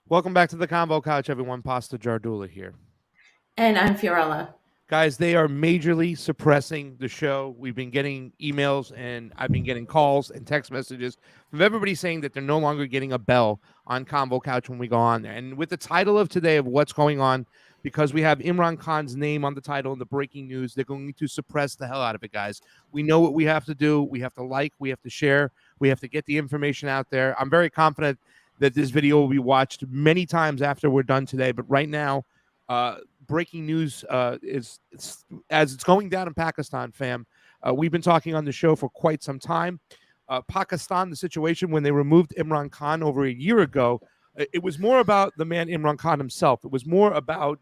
Welcome back to the Convo Couch, everyone. Pasta Jardula here. And I'm Fiorella. Guys, they are majorly suppressing the show. We've been getting emails and I've been getting calls and text messages from everybody saying that they're no longer getting a bell on Convo Couch when we go on there. And with the title of today of what's going on, because we have Imran Khan's name on the title and the breaking news, they're going to suppress the hell out of it, guys. We know what we have to do. We have to like, we have to share, we have to get the information out there. I'm very confident that this video will be watched many times after we're done today. But right now, breaking news is as it's going down in Pakistan, fam. We've been talking on the show for quite some time. Pakistan, the situation when they removed Imran Khan over a year ago, it was more about the man Imran Khan himself. It was more about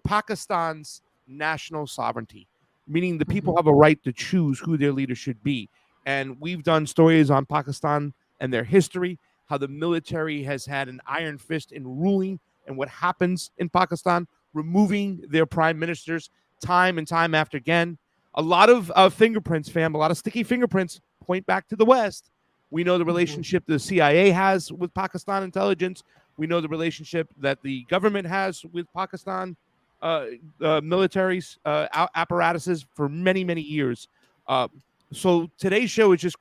Pakistan's national sovereignty, meaning the people have a right to choose who their leader should be. And we've done stories on Pakistan and their history, how the military has had an iron fist in ruling and what happens in Pakistan, removing their prime ministers time and time after again. A lot of fingerprints, fam, a lot of sticky fingerprints point back to the West. We know the relationship the CIA has with Pakistan intelligence. We know the relationship that the government has with Pakistan militaries, apparatuses for many, many years. So today's show is just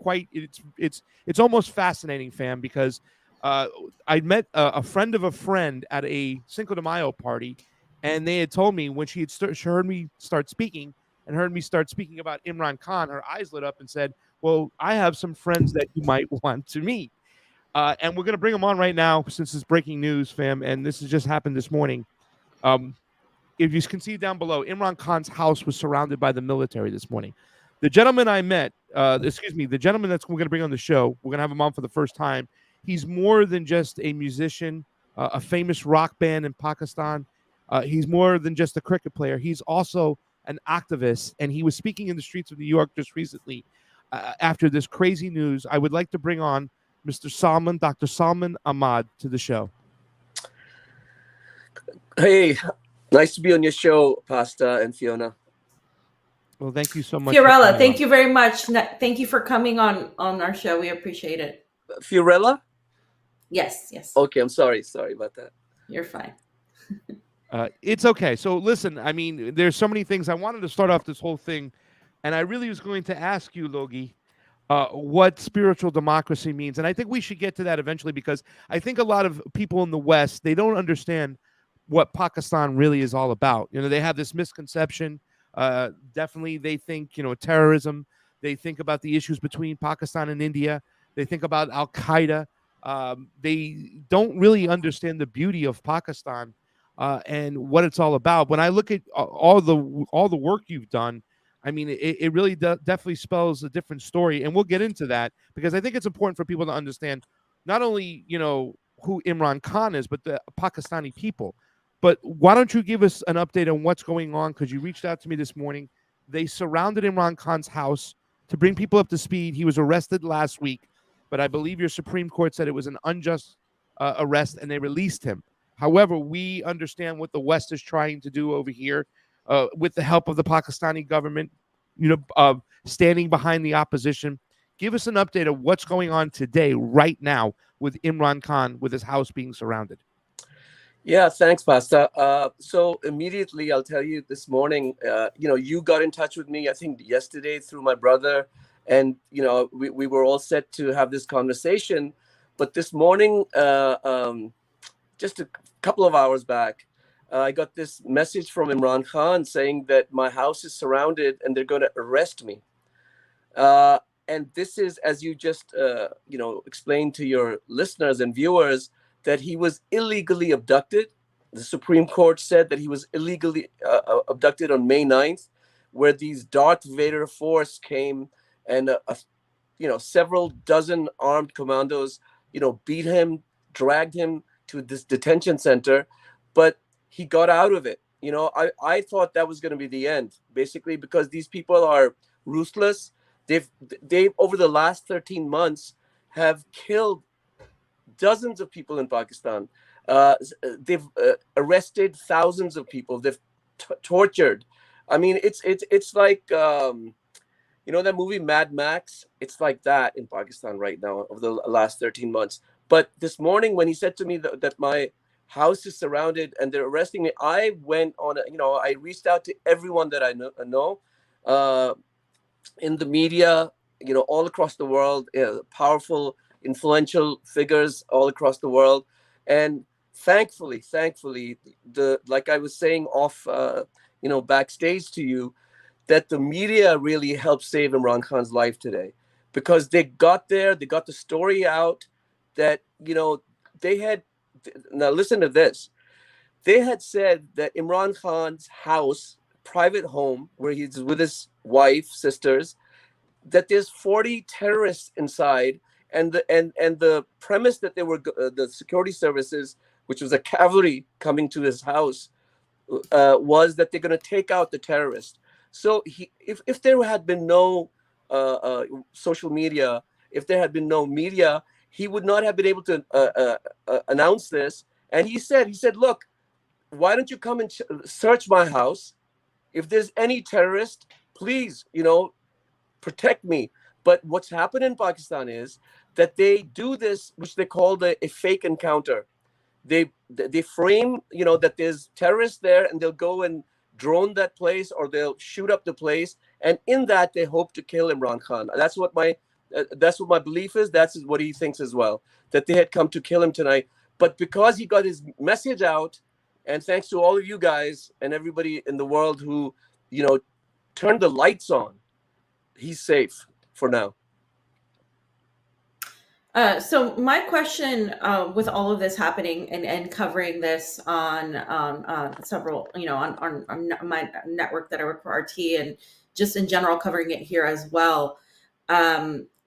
it's almost fascinating, fam, because I met a friend of a friend at a Cinco de Mayo party, and they had told me when she had heard me start speaking and heard me start speaking about Imran Khan, her eyes lit up and said, well, I have some friends that you might want to meet. And we're going to bring them on right now since it's breaking news, fam, and this has just happened this morning. If you can see down below, Imran Khan's house was surrounded by the military this morning. The gentleman I met, the gentleman that's we're going to bring on the show, we're going to have him on for the first time. He's more than just a musician, a famous rock band in Pakistan. He's more than just a cricket player. He's also an activist, and he was speaking in the streets of New York just recently after this crazy news. I would like to bring on Dr. Salman Ahmad to the show. Hey, nice to be on your show, Pasta and Fiona. Well, thank you so much. Fiorella, thank you very much. Thank you for coming on our show. We appreciate it. Fiorella? Yes. Okay, I'm sorry. Sorry about that. You're fine. It's okay. So listen, I mean, there's so many things. I wanted to start off this whole thing, and I really was going to ask you, Logi, what spiritual democracy means. And I think we should get to that eventually, because I think a lot of people in the West, they don't understand what Pakistan really is all about. You know, they have this misconception. Definitely, they think, terrorism. They think about the issues between Pakistan and India. They think about Al Qaeda. They don't really understand the beauty of Pakistan and what it's all about. When I look at all the work you've done, I mean, it really definitely spells a different story, and we'll get into that, because I think it's important for people to understand not only who Imran Khan is, but the Pakistani people. But why don't you give us an update on what's going on? Because you reached out to me this morning. They surrounded Imran Khan's house to bring people up to speed. He was arrested last week, but I believe your Supreme Court said it was an unjust arrest, and they released him. However, we understand what the West is trying to do over here with the help of the Pakistani government, standing behind the opposition. Give us an update of what's going on today, right now, with Imran Khan, with his house being surrounded. Yeah, thanks, Pasta. So immediately, I'll tell you, this morning, you got in touch with me, I think yesterday, through my brother. And, we were all set to have this conversation. But this morning, just a couple of hours back, I got this message from Imran Khan saying that my house is surrounded and they're going to arrest me. And this is, as you just, explained to your listeners and viewers, that he was illegally abducted. The Supreme Court said that he was illegally abducted on May 9th, where these Darth Vader force came and, several dozen armed commandos, beat him, dragged him to this detention center, but he got out of it. I thought that was going to be the end, basically, because these people are ruthless. They've over the last 13 months have killed dozens of people in Pakistan. They've arrested thousands of people. They've tortured. I mean, it's like that movie Mad Max. It's like that in Pakistan right now over the last 13 months. But this morning, when he said to me that my house is surrounded and they're arresting me. I went on, I reached out to everyone that I know in the media, all across the world, powerful, influential figures all across the world. And thankfully, like I was saying off, backstage to you, that the media really helped save Imran Khan's life today, because they got there, they got the story out that, they had, now listen to this. They had said that Imran Khan's house, private home, where he's with his wife, sisters, that there's 40 terrorists inside, and the premise that they were the security services, which was a cavalry coming to his house, was that they're going to take out the terrorists. So if there had been no social media, if there had been no media, he would not have been able to announce this. And he said, look, why don't you come and search my house? If there's any terrorist, please, protect me. But what's happened in Pakistan is that they do this, which they call a fake encounter. They frame, that there's terrorists there, and they'll go and drone that place, or they'll shoot up the place. And in that, they hope to kill Imran Khan. That's what my belief is. That's what he thinks as well, that they had come to kill him tonight. But because he got his message out, and thanks to all of you guys and everybody in the world who, turned the lights on, he's safe for now. So my question, with all of this happening and covering this on several, on my network that I work for, RT, and just in general covering it here as well,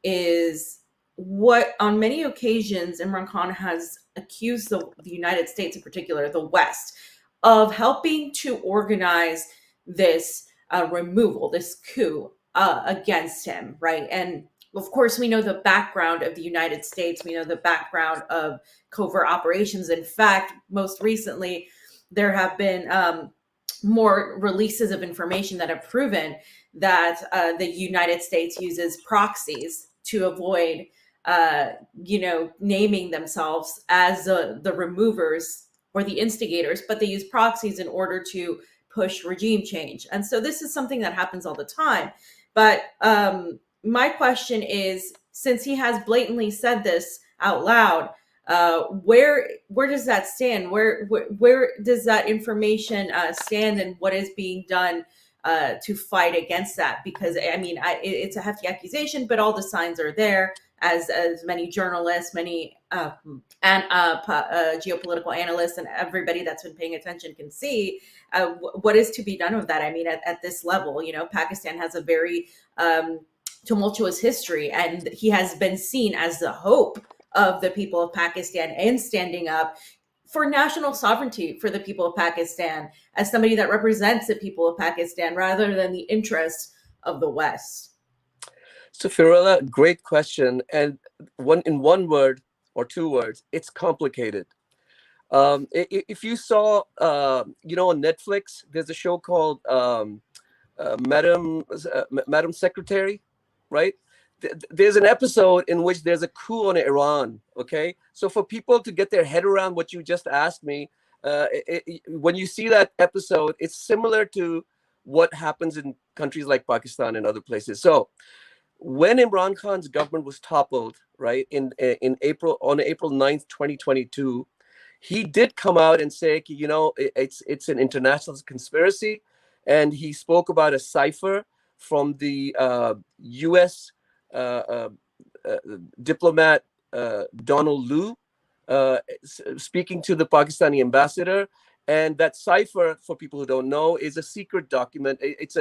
is what on many occasions Imran Khan has accused the United States, in particular the West, of helping to organize this removal, this coup against him, right? And of course, we know the background of the United States. We know the background of covert operations. In fact, most recently, there have been more releases of information that have proven that the United States uses proxies to avoid, naming themselves as the removers or the instigators, but they use proxies in order to push regime change. And so this is something that happens all the time. But my question is, since he has blatantly said this out loud, where does that stand? Where does that information stand, and what is being done to fight against that? Because I mean, it's a hefty accusation, but all the signs are there, as many journalists, many geopolitical analysts, and everybody that's been paying attention can see. What is to be done with that? I mean, at this level, Pakistan has a very tumultuous history, and he has been seen as the hope of the people of Pakistan and standing up for national sovereignty for the people of Pakistan, as somebody that represents the people of Pakistan rather than the interests of the West. So Firola, great question. And in one word or two words, it's complicated. If you saw, on Netflix, there's a show called Madam Secretary, right? There's an episode in which there's a coup on Iran, okay? So for people to get their head around what you just asked me, when you see that episode, it's similar to what happens in countries like Pakistan and other places. So when Imran Khan's government was toppled, right, on April 9th, 2022, he did come out and say, it's an international conspiracy. And he spoke about a cipher from the U.S. Diplomat Donald Lu, speaking to the Pakistani ambassador. And that cipher, for people who don't know, is a secret document. It's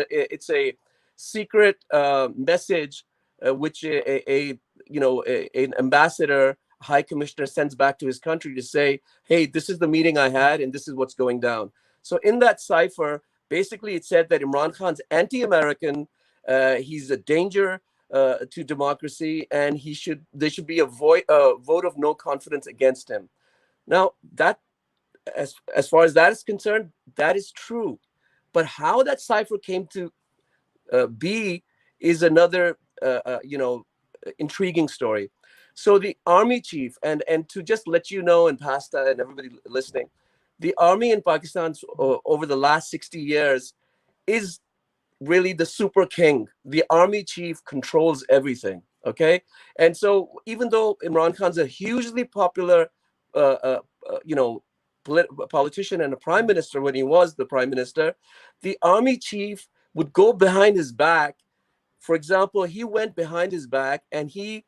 a secret message which an ambassador, high commissioner, sends back to his country to say, hey, this is the meeting I had and this is what's going down. So in that cipher, basically it said that Imran Khan's anti-American, he's a danger to democracy, and there should be a vote of no confidence against him. Now, that as far as that is concerned, that is true. But how that cipher came to be is another intriguing story. So the army chief, and to just let you know, and Pasta and everybody listening, the army in Pakistan over the last 60 years is really the super king. The army chief controls everything. Okay, and so even though Imran Khan's a hugely popular, uh, uh, you know, politician and a prime minister when he was the prime minister, the army chief would go behind his back. For example, he went behind his back and he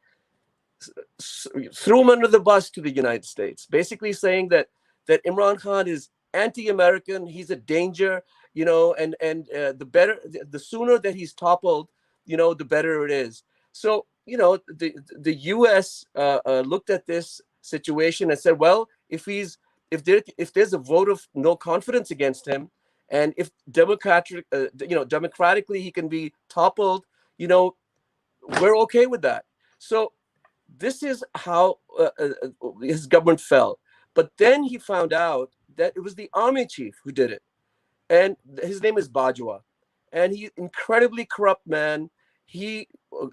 threw him under the bus to the United States, basically saying that Imran Khan is anti-American, he's a danger, and the sooner that he's toppled, the better it is. So the U.S. Looked at this situation and said, well, if there's a vote of no confidence against him, and if democratically he can be toppled, we're okay with that. So this is how his government fell. But then he found out that it was the army chief who did it. And his name is Bajwa. And he's incredibly corrupt man. He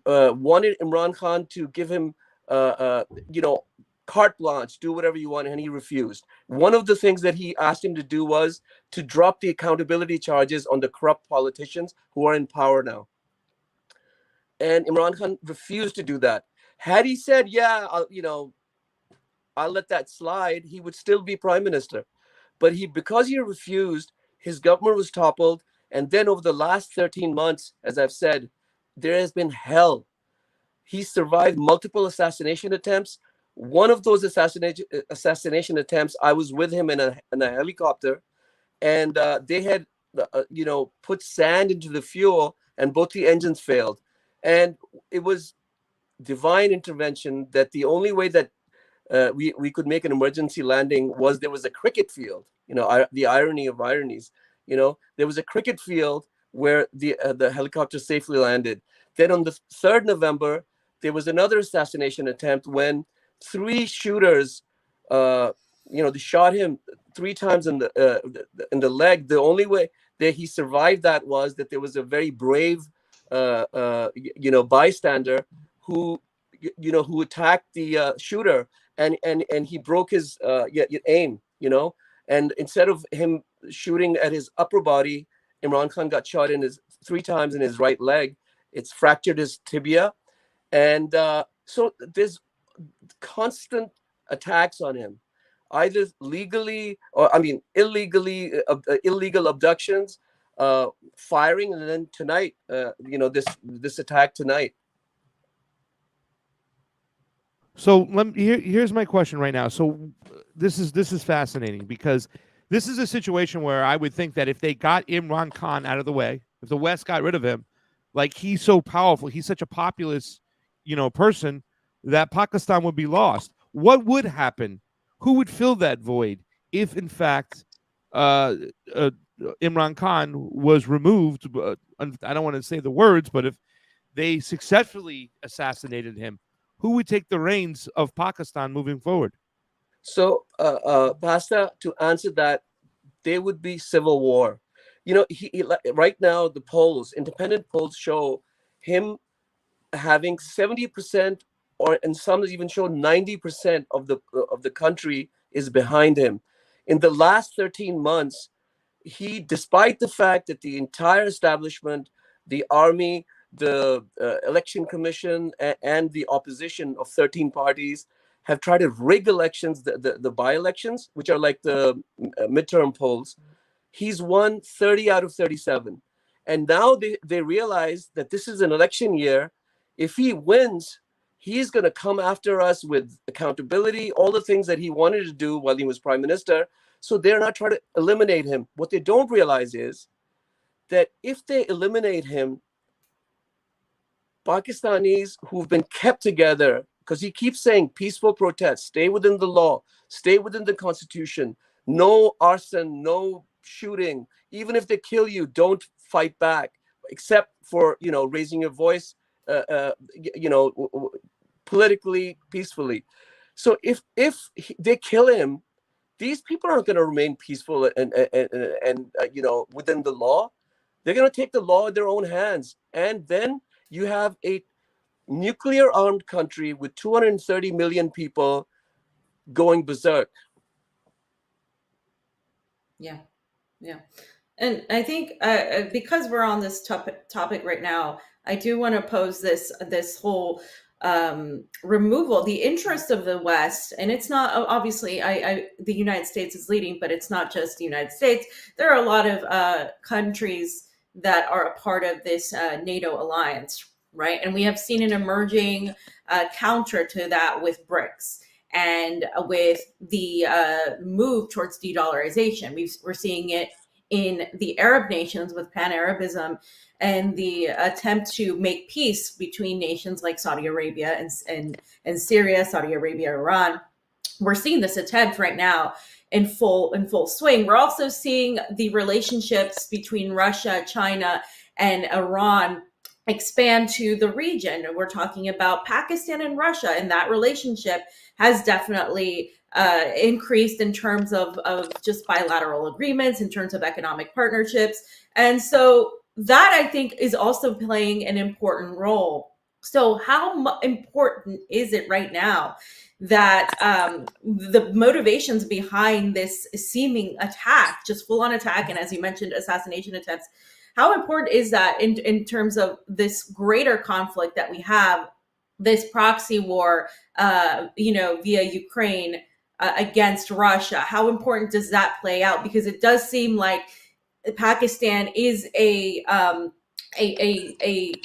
wanted Imran Khan to give him, carte blanche, do whatever you want, and he refused. One of the things that he asked him to do was to drop the accountability charges on the corrupt politicians who are in power now. And Imran Khan refused to do that. Had he said, yeah, I'll let that slide, he would still be prime minister. But because he refused, his government was toppled. And then over the last 13 months, as I've said, there has been hell. He survived multiple assassination attempts. One of those assassination attempts, I was with him in a helicopter, and they had, put sand into the fuel, and both the engines failed. And it was divine intervention that the only way that we could make an emergency landing was there was a cricket field. The irony of ironies. There was a cricket field where the helicopter safely landed. Then on the 3rd November, there was another assassination attempt when 3 shooters, they shot him 3 times in the leg. The only way that he survived that was that there was a very brave, bystander who attacked the shooter, and he broke his aim. And instead of him shooting at his upper body, Imran Khan got shot 3 times in his right leg. It's fractured his tibia, and so there's constant attacks on him, either legally or illegally, illegal abductions, firing, and then tonight, this attack tonight. So here's my question right now. So this is fascinating, because this is a situation where I would think that if they got Imran Khan out of the way, if the West got rid of him, like, he's so powerful, he's such a populist, person, that Pakistan would be lost. What would happen? Who would fill that void if, in fact, Imran Khan was removed? I don't want to say the words, but if they successfully assassinated him, who would take the reins of Pakistan moving forward? So, Pasta, to answer that, there would be civil war. Right now, independent polls show him having 70%, and some even show 90% of the country is behind him. In the last 13 months, despite the fact that the entire establishment, the army, the election commission, and the opposition of 13 parties have tried to rig elections, the by-elections, which are like the midterm polls, he's won 30 out of 37. And now they realize that this is an election year. If he wins, he's going to come after us with accountability, all the things that he wanted to do while he was prime minister. So they're not trying to eliminate him. What they don't realize is that if they eliminate him, Pakistanis who've been kept together, because he keeps saying peaceful protests, stay within the law, stay within the constitution, no arson, no shooting. Even if they kill you, don't fight back, except for, raising your voice, politically, peacefully. So if they kill him, these people aren't going to remain peaceful and within the law. They're going to take the law in their own hands. And then you have a nuclear armed country with 230 million people going berserk. Yeah. Yeah. And I think because we're on this topic right now, I do want to pose this whole removal, the interest of the West, and it's not obviously the United States is leading, but it's not just the United States. There are a lot of countries that are a part of this NATO alliance, right? And we have seen an emerging counter to that with BRICS. And with the move towards de-dollarization, we're seeing it in the Arab nations with pan-Arabism and the attempt to make peace between nations like Saudi Arabia and Syria, Saudi Arabia, Iran. We're seeing this attempt right now in full swing. We're also seeing the relationships between Russia, China, and Iran expand to the region. We're talking about Pakistan and Russia, and that relationship has definitely increased in terms of just bilateral agreements, in terms of economic partnerships. And so that, I think, is also playing an important role. So how important is it right now that the motivations behind this seeming attack, just full-on attack, and as you mentioned, assassination attempts, how important is that in terms of this greater conflict that we have, this proxy war, via Ukraine against Russia? How important does that play out? Because it does seem like Pakistan is a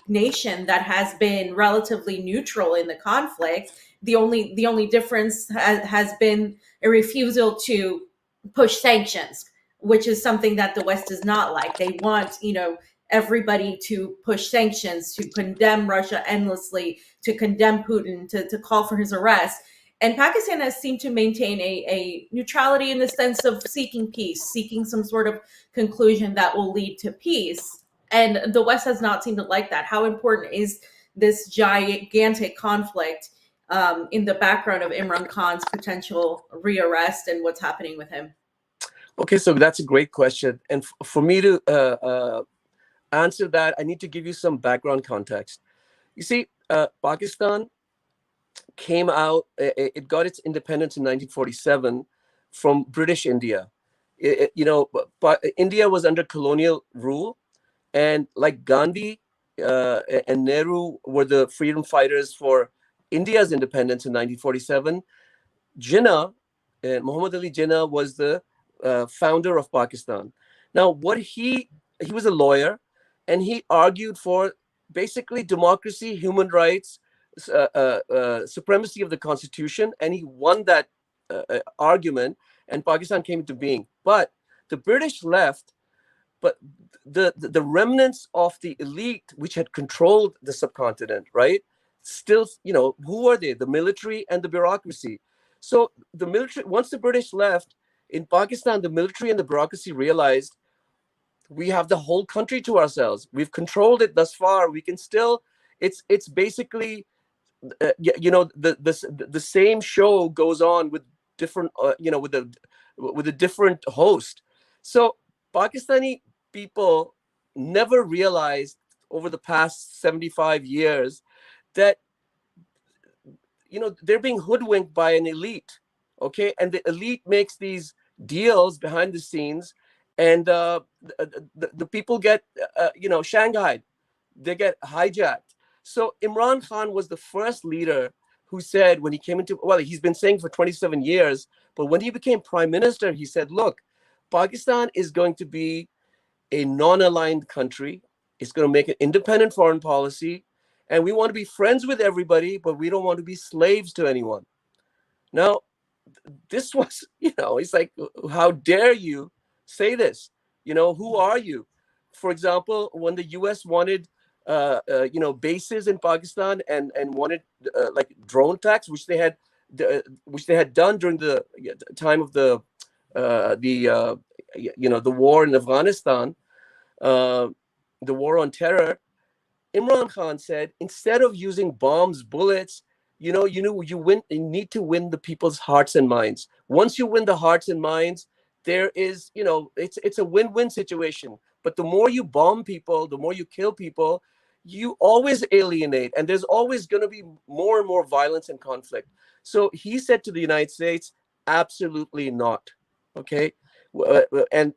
nation that has been relatively neutral in the conflict. The only difference has been a refusal to push sanctions, which is something that the West does not like. They want, everybody to push sanctions, to condemn Russia endlessly, to condemn Putin, to call for his arrest. And Pakistan has seemed to maintain a neutrality in the sense of seeking peace, seeking some sort of conclusion that will lead to peace. And the West has not seemed to like that. How important is this gigantic conflict in the background of Imran Khan's potential rearrest and what's happening with him? Okay, so that's a great question. And for me to answer that, I need to give you some background context. You see, Pakistan came out, it got its independence in 1947 from British India. But India was under colonial rule, and like Gandhi and Nehru were the freedom fighters for India's independence in 1947. Jinnah, Muhammad Ali Jinnah, was the founder of Pakistan. Now, he was a lawyer, and he argued for basically democracy, human rights, supremacy of the constitution, and he won that argument, and Pakistan came into being. But the British left, but the remnants of the elite, which had controlled the subcontinent, right, still, who are they? The military and the bureaucracy. So the military, once the British left, in Pakistan, the military and the bureaucracy realized we have the whole country to ourselves. We've controlled it thus far. We can still, it's basically, the same show goes on with different, with a different host. So Pakistani people never realized over the past 75 years that, they're being hoodwinked by an elite. Okay. And the elite makes these deals behind the scenes, and the people get, shanghaied, they get hijacked. So Imran Khan was the first leader who said, when he came into, well, he's been saying for 27 years, but when he became prime minister, he said, look, Pakistan is going to be a non-aligned country. It's going to make an independent foreign policy, and we want to be friends with everybody, but we don't want to be slaves to anyone. Now, this was, it's like, how dare you say this? Who are you? For example, when the US wanted, bases in Pakistan and wanted like drone attacks, which they had done during the time of the war in Afghanistan, the war on terror, Imran Khan said, instead of using bombs, bullets, you need to win the people's hearts and minds. Once you win the hearts and minds, there is, it's a win-win situation. But the more you bomb people, the more you kill people, you always alienate, and there's always going to be more and more violence and conflict. So he said to the United States, absolutely not. Okay. And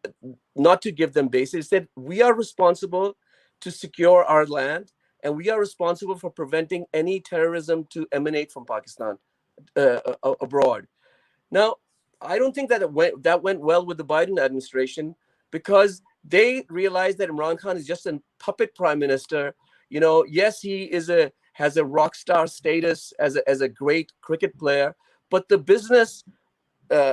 not to give them base. He said, we are responsible to secure our land, and we are responsible for preventing any terrorism to emanate from Pakistan abroad. Now, I don't think that that went well with the Biden administration, because they realized that Imran Khan is just a puppet prime minister. Yes, he has a rock star status as a great cricket player, but the business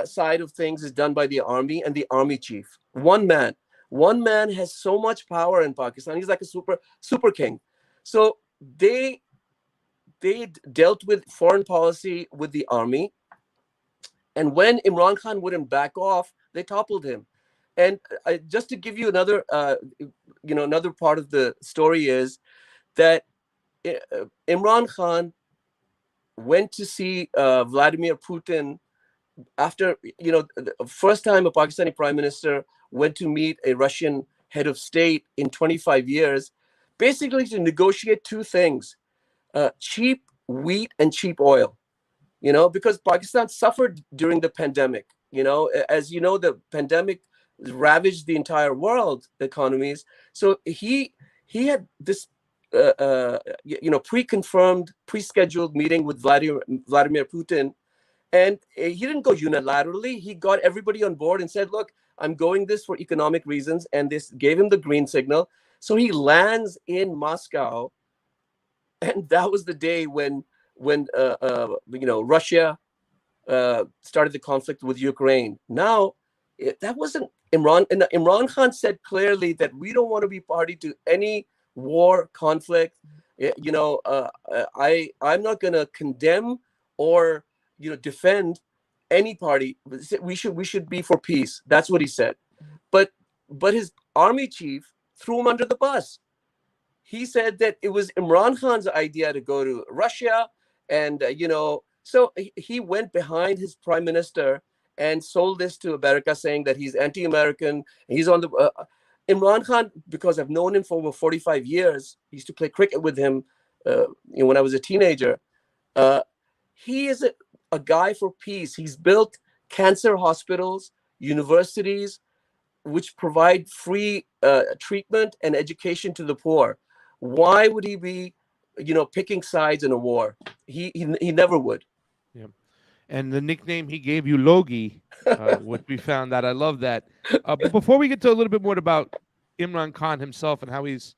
side of things is done by the army and the army chief. One man has so much power in Pakistan. He's like a super king. So they dealt with foreign policy with the army, and when Imran Khan wouldn't back off, they toppled him. And just to give you another another part of the story is that Imran Khan went to see Vladimir Putin after, the first time a Pakistani prime minister went to meet a Russian head of state in 25 years, basically to negotiate two things: cheap wheat and cheap oil. Because Pakistan suffered during the pandemic. As you know, the pandemic ravaged the entire world economies. So he had this pre-confirmed, pre-scheduled meeting with Vladimir Putin, and he didn't go unilaterally. He got everybody on board and said, look, I'm going this for economic reasons, and this gave him the green signal. So he lands in Moscow, and that was the day when Russia started the conflict with Ukraine. Now, that wasn't Imran. And Imran Khan said clearly that we don't want to be party to any war, conflict. I'm not going to condemn or defend any party. We should be for peace. That's what he said. But his army chief threw him under the bus. He said that it was Imran Khan's idea to go to Russia, and so he went behind his prime minister and sold this to America, saying that he's anti-American. He's on the Imran Khan, because I've known him for over 45 years. I used to play cricket with him when I was a teenager. He is a guy for peace. He's built cancer hospitals, universities, which provide free treatment and education to the poor. Why would he be, picking sides in a war? He never would. Yeah. And the nickname he gave you, Logi, which we found out. I love that. But before we get to a little bit more about Imran Khan himself and how he's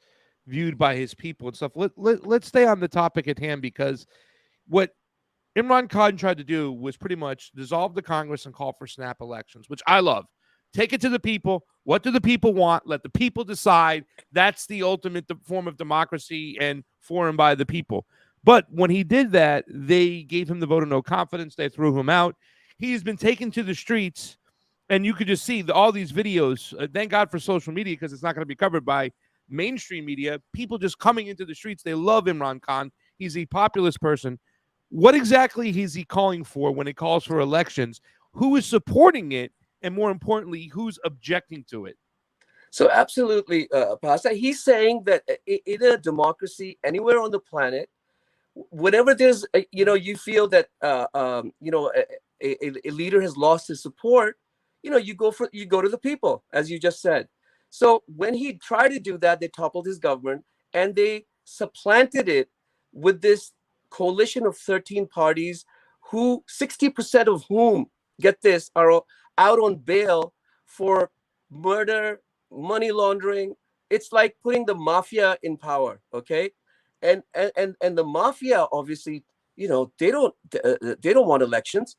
viewed by his people and stuff, let's stay on the topic at hand, because what Imran Khan tried to do was pretty much dissolve the Congress and call for snap elections, which I love. Take it to the people. What do the people want? Let the people decide. That's the ultimate form of democracy, and for and by the people. But when he did that, they gave him the vote of no confidence. They threw him out. He's been taken to the streets, and you could just see all these videos. Thank God for social media, because it's not going to be covered by mainstream media. People just coming into the streets. They love Imran Khan. He's a populist person. What exactly is he calling for when it calls for elections? Who is supporting it? And more importantly, who's objecting to it? So absolutely, Pastor. He's saying that in a democracy anywhere on the planet, whenever there's, you feel that, a leader has lost his support, you go to the people, as you just said. So when he tried to do that, they toppled his government, and they supplanted it with this coalition of 13 parties, who 60% of whom, get this, are out on bail for murder, money laundering. It's like putting the mafia in power, okay? And the mafia, obviously, they don't want elections.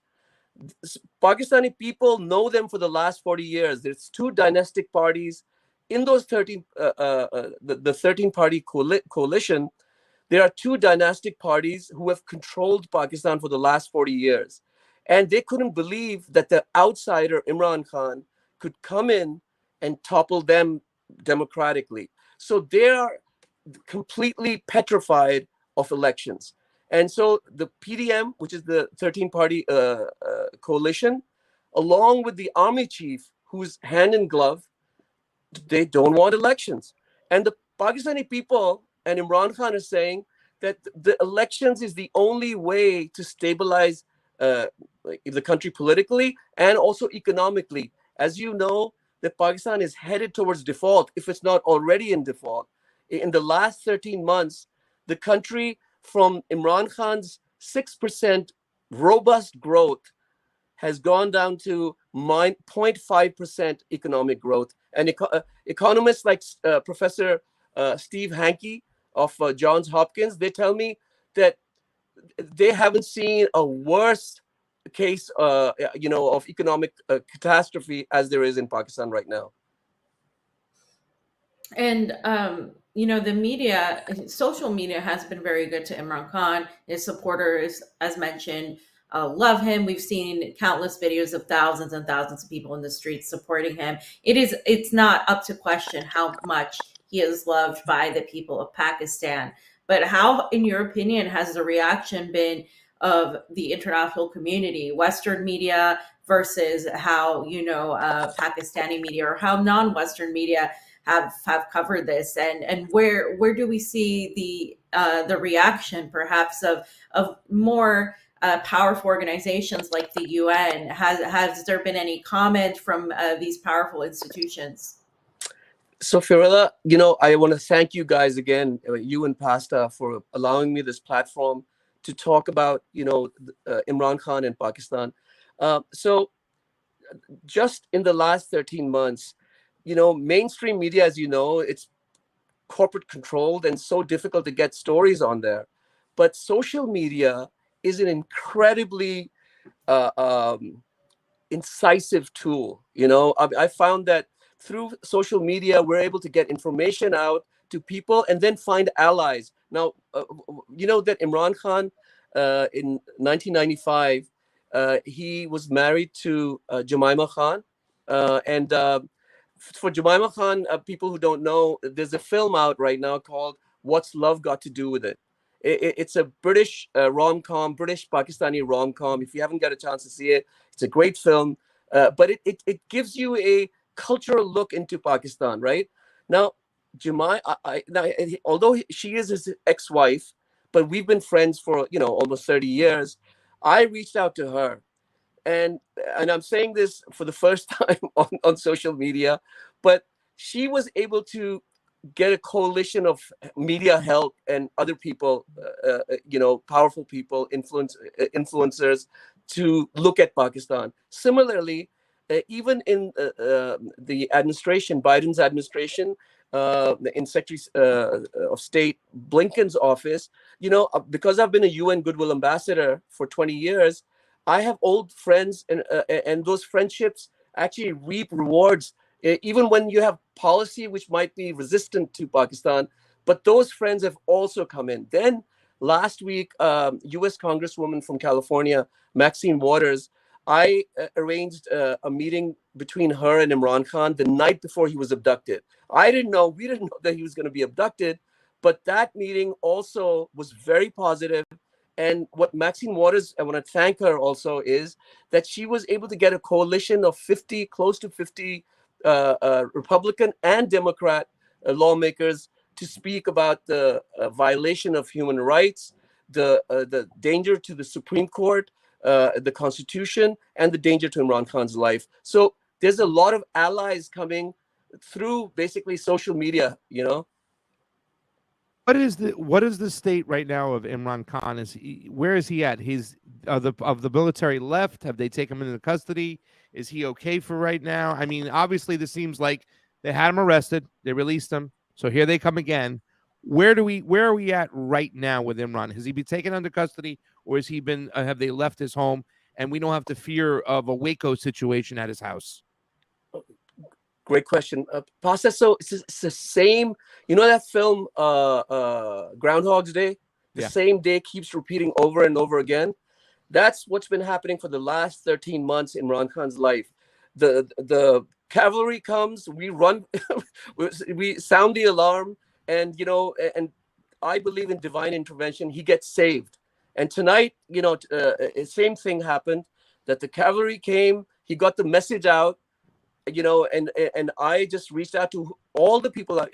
Pakistani people know them for the last 40 years. There's two dynastic parties in those 13 the 13 party coalition. There are two dynastic parties who have controlled Pakistan for the last 40 years. And they couldn't believe that the outsider, Imran Khan, could come in and topple them democratically. So they are completely petrified of elections. And so the PDM, which is the 13-party coalition, along with the army chief, who's hand in glove, they don't want elections. And the Pakistani people and Imran Khan is saying that the elections is the only way to stabilize the country politically and also economically. As you know, that Pakistan is headed towards default, if it's not already in default. In the last 13 months, the country, from Imran Khan's 6% robust growth, has gone down to 0.5% economic growth. And economists like Professor Steve Hanke of Johns Hopkins, they tell me that they haven't seen a worse case, of economic catastrophe as there is in Pakistan right now. And the media, social media has been very good to Imran Khan. His supporters, as mentioned, love him. We've seen countless videos of thousands and thousands of people in the streets supporting him. It's not up to question how much he is loved by the people of Pakistan. But how, in your opinion, has the reaction been of the international community, Western media versus how Pakistani media, or how non-Western media have covered this, and where do we see the reaction perhaps of more powerful organizations like the UN? Has there been any comment from these powerful institutions? So, Firila, I want to thank you guys again, you and Pasta, for allowing me this platform to talk about, Imran Khan in Pakistan. So just in the last 13 months, mainstream media, as you know, it's corporate controlled and so difficult to get stories on there. But social media is an incredibly incisive tool. I found that through social media, we're able to get information out to people and then find allies. Now, that Imran Khan in 1995, he was married to Jemima Khan. And for Jemima Khan, people who don't know, there's a film out right now called What's Love Got to Do with It? It's a British rom-com, British Pakistani rom-com. If you haven't got a chance to see it, it's a great film. But it gives you a cultural look into Pakistan, right? Now, Jemima, although she is his ex-wife, but we've been friends for almost 30 years. I reached out to her, and I'm saying this for the first time on social media, but she was able to get a coalition of media help and other people, powerful people, influencers, to look at Pakistan. Similarly, even in the administration, Biden's administration, in Secretary of State Blinken's office, because I've been a UN Goodwill Ambassador for 20 years, I have old friends, and those friendships actually reap rewards, even when you have policy which might be resistant to Pakistan. But those friends have also come in. Then last week, U.S. Congresswoman from California, Maxine Waters, I arranged a meeting between her and Imran Khan the night before he was abducted. We didn't know that he was going to be abducted, but that meeting also was very positive. And what Maxine Waters, I want to thank her also, is that she was able to get a coalition of close to 50 Republican and Democrat lawmakers to speak about the violation of human rights, the danger to the Supreme Court, the Constitution, and the danger to Imran Khan's life. So there's a lot of allies coming through basically social media, What is the state right now of Imran Khan? Where is he at? He's of the military left. Have they taken him into custody? Is he okay for right now? I mean, obviously, this seems like they had him arrested. They released him. So here they come again. Where are we at right now with Imran? Has he been taken under custody, or have they left his home and we don't have to fear of a Waco situation at his house? Great question. Pasta, so it's the same, that film, Groundhog's Day? The same day keeps repeating over and over again. That's what's been happening for the last 13 months in Imran Khan's life. The cavalry comes, we run, we sound the alarm, and I believe in divine intervention. He gets saved. And tonight, same thing happened, that the cavalry came, he got the message out, and I just reached out to all the people,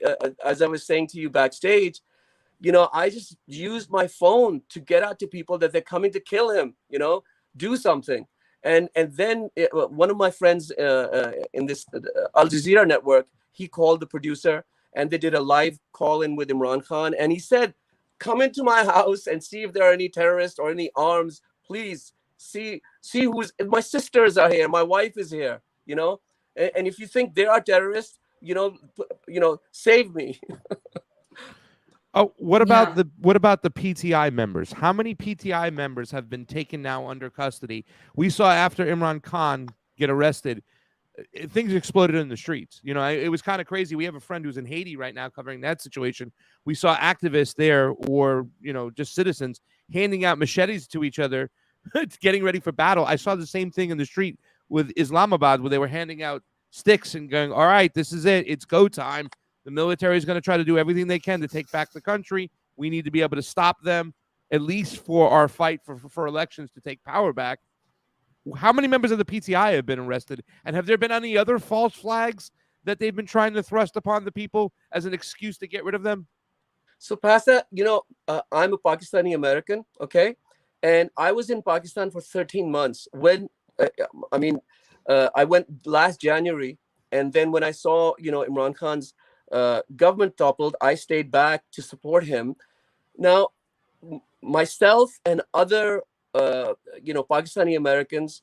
as I was saying to you backstage, I just used my phone to get out to people that they're coming to kill him, do something. And then one of my friends in this Al Jazeera network, he called the producer, and they did a live call in with Imran Khan. And he said, come into my house and see if there are any terrorists or any arms. Please see who's, my sisters are here. My wife is here, and if you think they are terrorists, save me. Oh, what about Yeah. the PTI members? How many PTI members have been taken now under custody? We saw after Imran Khan get arrested, things exploded in the streets. It was kind of crazy. We have a friend who's in Haiti right now covering that situation. We saw activists there, or just citizens, handing out machetes to each other, getting ready for battle. I saw the same thing in the street with Islamabad, where they were handing out sticks and going, all right, this is it. It's go time. The military is going to try to do everything they can to take back the country. We need to be able to stop them, at least for our fight for elections to take power back. How many members of the PTI have been arrested? And have there been any other false flags that they've been trying to thrust upon the people as an excuse to get rid of them? So, Pasa, I'm a Pakistani American, okay? And I was in Pakistan for 13 months. When, I went last January. And then when I saw, Imran Khan's government toppled, I stayed back to support him. Now, myself and other, Pakistani Americans,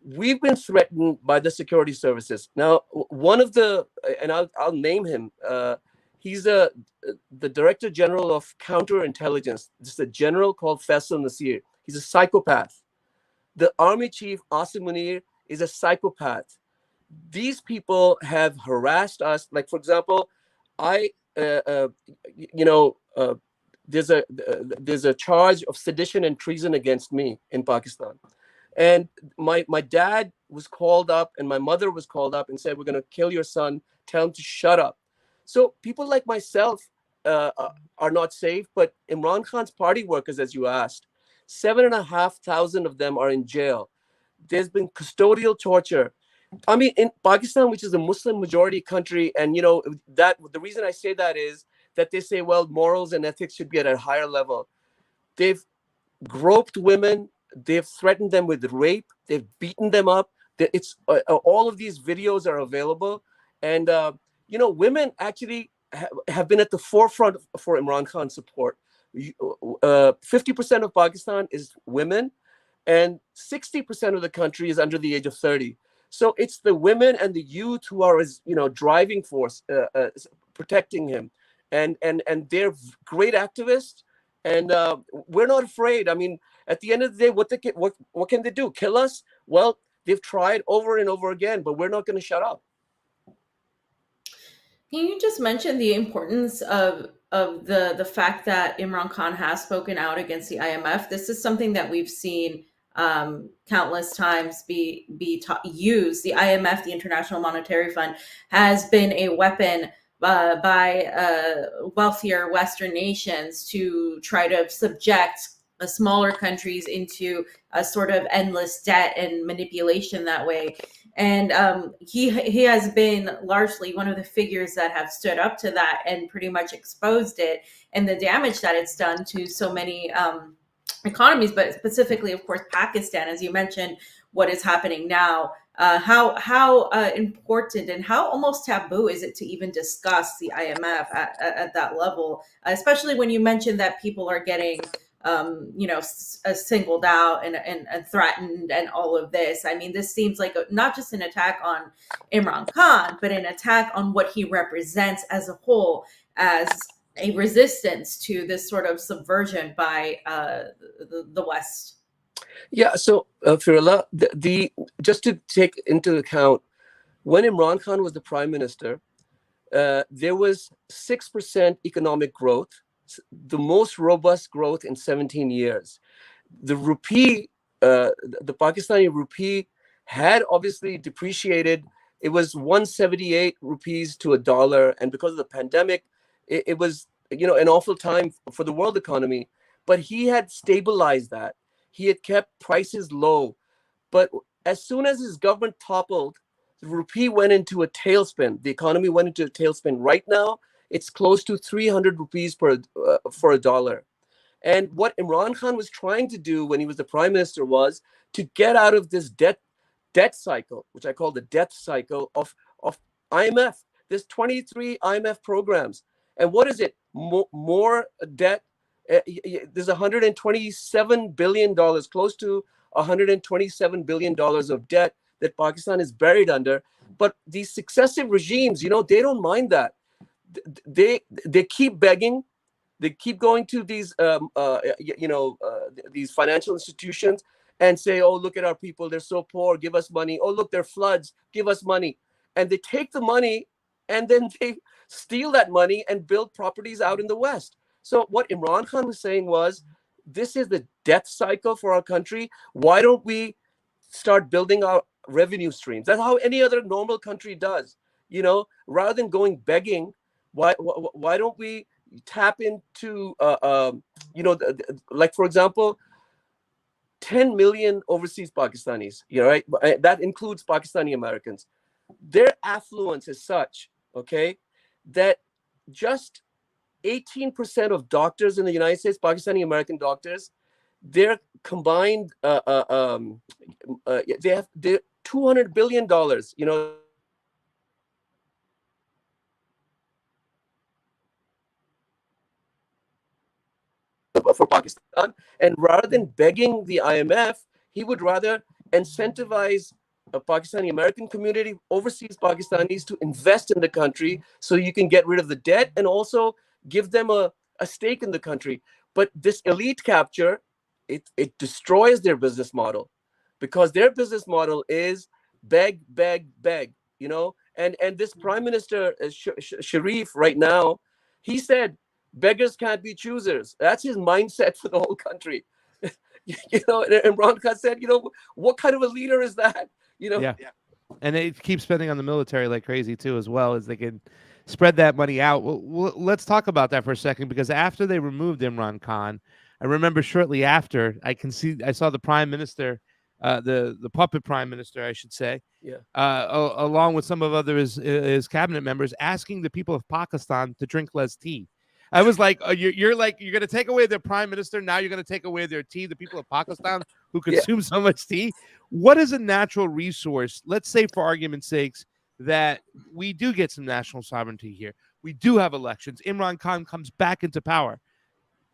we've been threatened by the security services. Now, one of the, and I'll name him, he's the Director General of Counterintelligence. This is a general called Faisal Nasir. He's a psychopath. The Army Chief, Asim Munir, is a psychopath. These people have harassed us. Like, for example, there's a charge of sedition and treason against me in Pakistan. And my dad was called up and my mother was called up and said, we're going to kill your son. Tell him to shut up. So people like myself are not safe, but Imran Khan's party workers, as you asked, 7,500 of them are in jail. There's been custodial torture. I mean, in Pakistan, which is a Muslim majority country, and that the reason I say that is that they say, well, morals and ethics should be at a higher level. They've groped women, they've threatened them with rape, they've beaten them up. It's all of these videos are available, and women actually have been at the forefront for Imran Khan support. 50% of Pakistan is women, and 60% of the country is under the age of 30. So it's the women and the youth who are his, driving force, protecting him, and they're great activists, and we're not afraid. I mean, at the end of the day, what can they do? Kill us? Well, they've tried over and over again, but we're not going to shut up. Can you just mention the importance of the fact that Imran Khan has spoken out against the IMF? This is something that we've seen countless times be used. The IMF, the International Monetary Fund, has been a weapon by wealthier Western nations to try to subject smaller countries into a sort of endless debt and manipulation that way. And he has been largely one of the figures that have stood up to that and pretty much exposed it and the damage that it's done to so many economies, but specifically, of course, Pakistan, as you mentioned, what is happening now. How important and how almost taboo is it to even discuss the IMF at that level, especially when you mentioned that people are getting singled out and threatened and all of this. I mean, this seems like not just an attack on Imran Khan, but an attack on what he represents as a whole, as a resistance to this sort of subversion by the West. Yeah, so Firullah, just to take into account, when Imran Khan was the prime minister, there was 6% economic growth, the most robust growth in 17 years. The rupee, the Pakistani rupee had obviously depreciated. It was 178 rupees to a dollar. And because of the pandemic, it was, an awful time for the world economy. But he had stabilized that. He had kept prices low. But as soon as his government toppled, the rupee went into a tailspin. The economy went into a tailspin. Right now, it's close to 300 rupees for a dollar. And what Imran Khan was trying to do when he was the prime minister was to get out of this debt cycle, which I call the death cycle of IMF. There's 23 IMF programs. And what is it? More debt. There's $127 billion, close to $127 billion of debt that Pakistan is buried under. But these successive regimes, they don't mind that. They keep begging. They keep going to these, these financial institutions and say, oh, look at our people. They're so poor. Give us money. Oh, look, there are floods. Give us money. And they take the money and then they steal that money and build properties out in the West. So what Imran Khan was saying was, this is the death cycle for our country. Why don't we start building our revenue streams? That's how any other normal country does. Rather than going begging, why don't we tap into, like, for example, 10 million overseas Pakistanis, right? That includes Pakistani Americans. Their affluence is such, okay, that just 18% of doctors in the United States, Pakistani American doctors, their combined, they have $200 billion, for Pakistan. And rather than begging the IMF, he would rather incentivize a Pakistani American community, overseas Pakistanis, to invest in the country so you can get rid of the debt and also give them a stake in the country. But this elite capture, it destroys their business model, because their business model is beg, beg, beg, and this Prime Minister Sharif right now, he said, beggars can't be choosers. That's his mindset for the whole country. And Imran Khan said, what kind of a leader is that? Yeah. And they keep spending on the military like crazy too, as well as they can spread that money out. Well, let's talk about that for a second, because after they removed Imran Khan, I remember shortly after, I saw the prime minister, the puppet prime minister, I should say, along with some of his cabinet members, asking the people of Pakistan to drink less tea. I was like, you're going to take away their prime minister. Now you're going to take away their tea, the people of Pakistan who consume so much tea. What is a natural resource? Let's say, for argument's sakes, that we do get some national sovereignty here. We do have elections. Imran Khan comes back into power.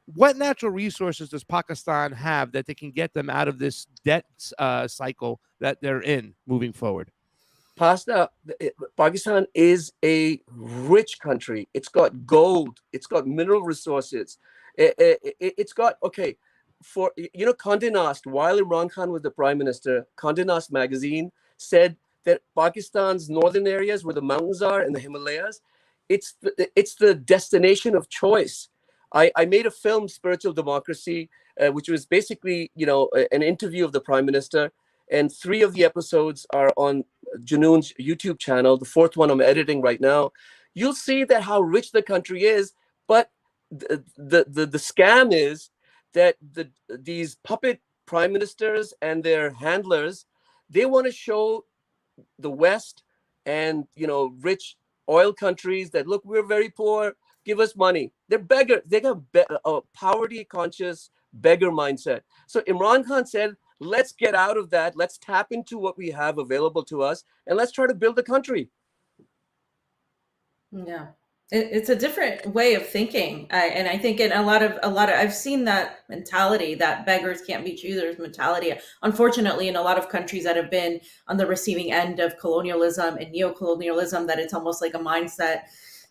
What natural resources does Pakistan have that they can get them out of this debt cycle that they're in moving forward? Pakistan is a rich country. It's got gold. It's got mineral resources. It's got, Condé Nast, while Imran Khan was the prime minister, Condé Nast magazine said that Pakistan's northern areas, where the mountains are and the Himalayas, it's the destination of choice. I made a film, Spiritual Democracy, which was basically, an interview of the prime minister. And 3 of the episodes are on Junoon's YouTube channel. The 4th one I'm editing right now. You'll see that how rich the country is. But the scam is that these puppet prime ministers and their handlers, they want to show the West and, rich oil countries that, look, we're very poor. Give us money. They're beggar. They got a poverty-conscious beggar mindset. So Imran Khan said, let's get out of that. Let's tap into what we have available to us, and let's try to build a country. Yeah, it's a different way of thinking, and I think in a lot of I've seen that mentality, that beggars can't be choosers mentality. Unfortunately, in a lot of countries that have been on the receiving end of colonialism and neocolonialism, that it's almost like a mindset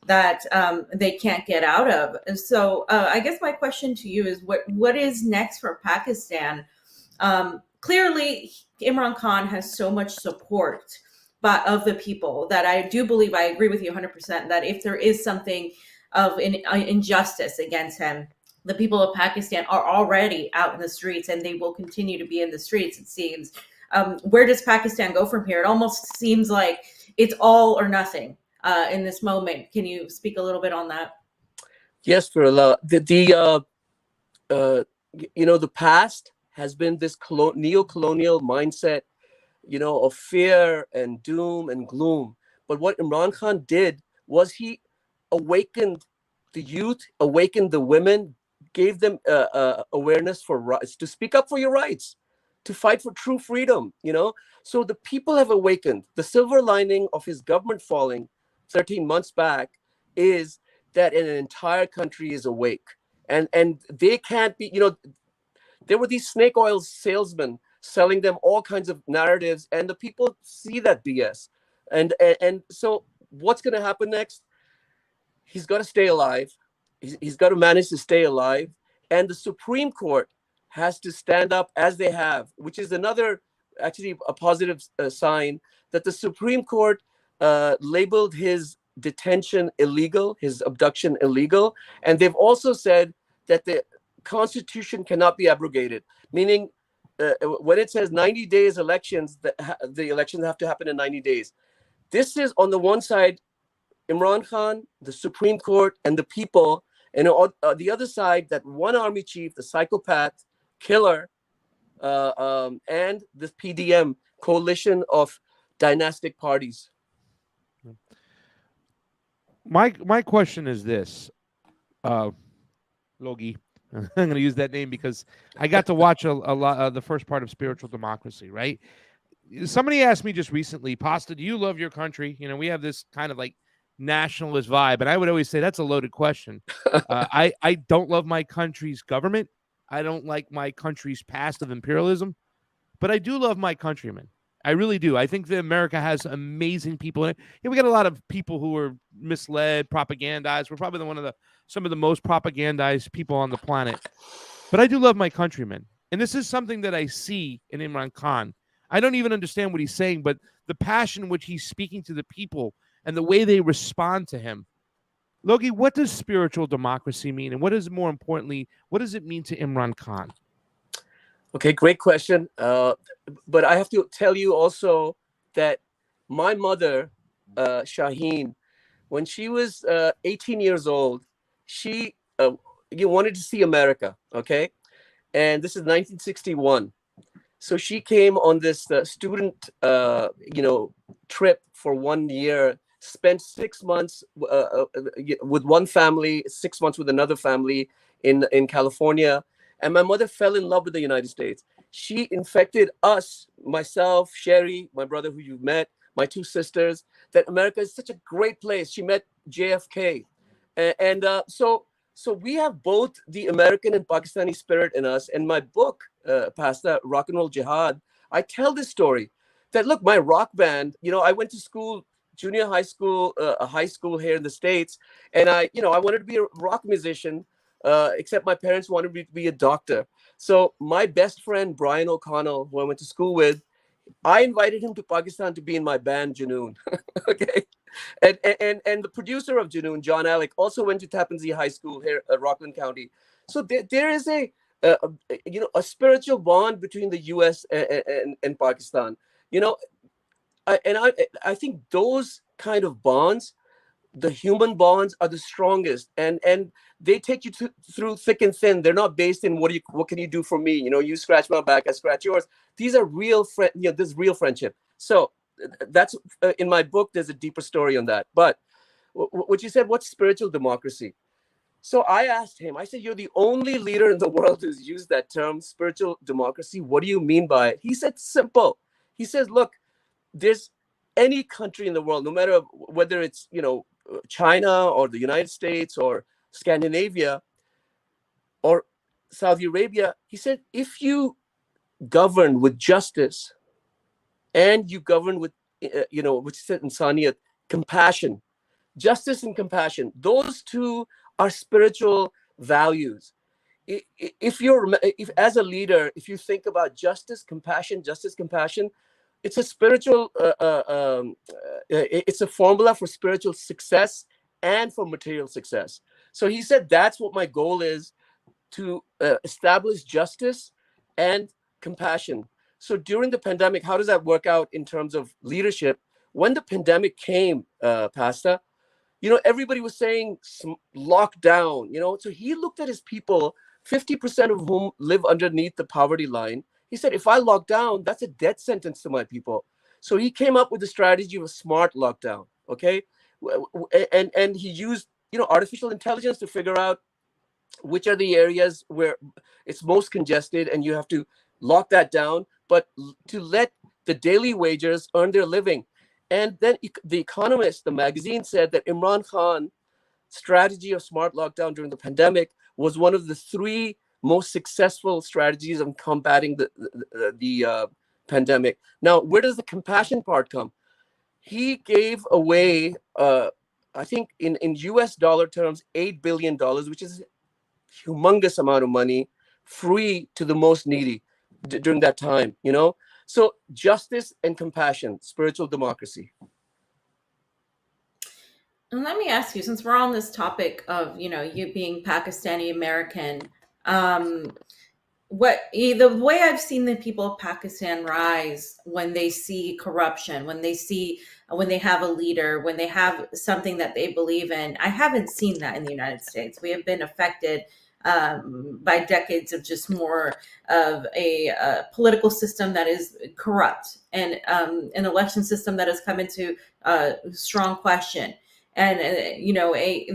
that they can't get out of. And so, I guess my question to you is, what is next for Pakistan? Clearly, Imran Khan has so much support of the people that I do believe, I agree with you 100%, that if there is something of an injustice against him, the people of Pakistan are already out in the streets, and they will continue to be in the streets, it seems. Where does Pakistan go from here? It almost seems like it's all or nothing in this moment. Can you speak a little bit on that? Yes, Farala. The past has been this neo-colonial mindset, of fear and doom and gloom. But what Imran Khan did was he awakened the youth, awakened the women, gave them awareness for rights, to speak up for your rights, to fight for true freedom, So the people have awakened. The silver lining of his government falling 13 months back is that an entire country is awake. And they can't be, there were these snake oil salesmen selling them all kinds of narratives, and the people see that BS. And so what's going to happen next? He's got to stay alive. He's got to manage to stay alive. And the Supreme Court has to stand up as they have, which is another, actually, a positive sign that the Supreme Court labeled his detention illegal, his abduction illegal. And they've also said that the Constitution cannot be abrogated, meaning when it says 90 days elections, the elections have to happen in 90 days. This is, on the one side, Imran Khan, the Supreme Court, and the people, and on the other side, that one army chief, the psychopath killer, and this PDM, coalition of dynastic parties. My question is this, Logi. I'm going to use that name because I got to watch a lot of the first part of Spiritual Democracy, right? Somebody asked me just recently, Pasta, do you love your country? We have this kind of like nationalist vibe, and I would always say that's a loaded question. I don't love my country's government. I don't like my country's past of imperialism, but I do love my countrymen. I really do. I think that America has amazing people in it. We got a lot of people who are misled, propagandized. We're probably some of the most propagandized people on the planet. But I do love my countrymen. And this is something that I see in Imran Khan. I don't even understand what he's saying, but the passion in which he's speaking to the people and the way they respond to him. Logi, what does spiritual democracy mean? And more importantly, what does it mean to Imran Khan? Okay, great question. But I have to tell you also that my mother, Shaheen, when she was 18 years old, she wanted to see America, okay? And this is 1961. So she came on this student, trip for 1 year, spent 6 months with one family, 6 months with another family in California. And my mother fell in love with the United States. She infected us, myself, Sherry, my brother who you've met, my two sisters, that America is such a great place. She met JFK. And so we have both the American and Pakistani spirit in us. And my book, Pasta, Rock and Roll Jihad, I tell this story that, look, my rock band, I went to school, junior high school, a high school here in the States. And I wanted to be a rock musician. Except my parents wanted me to be a doctor. So my best friend, Brian O'Connell, who I went to school with, I invited him to Pakistan to be in my band, Junoon. Okay. And the producer of Junoon, John Alec, also went to Tappan Zee High School here at Rockland County. So there is a spiritual bond between the U.S. and Pakistan. I think those kind of bonds, the human bonds, are the strongest, and they take you through thick and thin. They're not based in what can you do for me? You scratch my back, I scratch yours. These are real this real friendship. So that's in my book. There's a deeper story on that. But what you said, what's spiritual democracy? So I asked him. I said, "You're the only leader in the world who's used that term, spiritual democracy. What do you mean by it?" He said, "Simple." He says, "Look, there's any country in the world, no matter whether it's China or the United States or Scandinavia or Saudi Arabia," he said, "if you govern with justice and you govern with, which is insaniyat, compassion, justice and compassion, those two are spiritual values. If as a leader, if you think about justice, compassion, it's a spiritual, it's a formula for spiritual success and for material success." So he said, that's what my goal is, to establish justice and compassion. So during the pandemic, how does that work out in terms of leadership? When the pandemic came, Pasta, everybody was saying lockdown, so he looked at his people, 50% of whom live underneath the poverty line. He said, if I lock down, that's a death sentence to my people. So he came up with the strategy of a smart lockdown, okay? And he used artificial intelligence to figure out which are the areas where it's most congested, and you have to lock that down, but to let the daily wagers earn their living. And then The Economist, the magazine, said that Imran Khan strategy of smart lockdown during the pandemic was one of the 3 most successful strategies of combating the pandemic. Now, where does the compassion part come? He gave away, I think in US dollar terms, $8 billion, which is a humongous amount of money, free to the most needy during that time, So justice and compassion, spiritual democracy. And let me ask you, since we're on this topic of, you being Pakistani American, the way I've seen the people of Pakistan rise when they see corruption, when they have a leader, when they have something that they believe in, I haven't seen that in the United States. We have been affected by decades of just more of a political system that is corrupt, and an election system that has come into strong question. And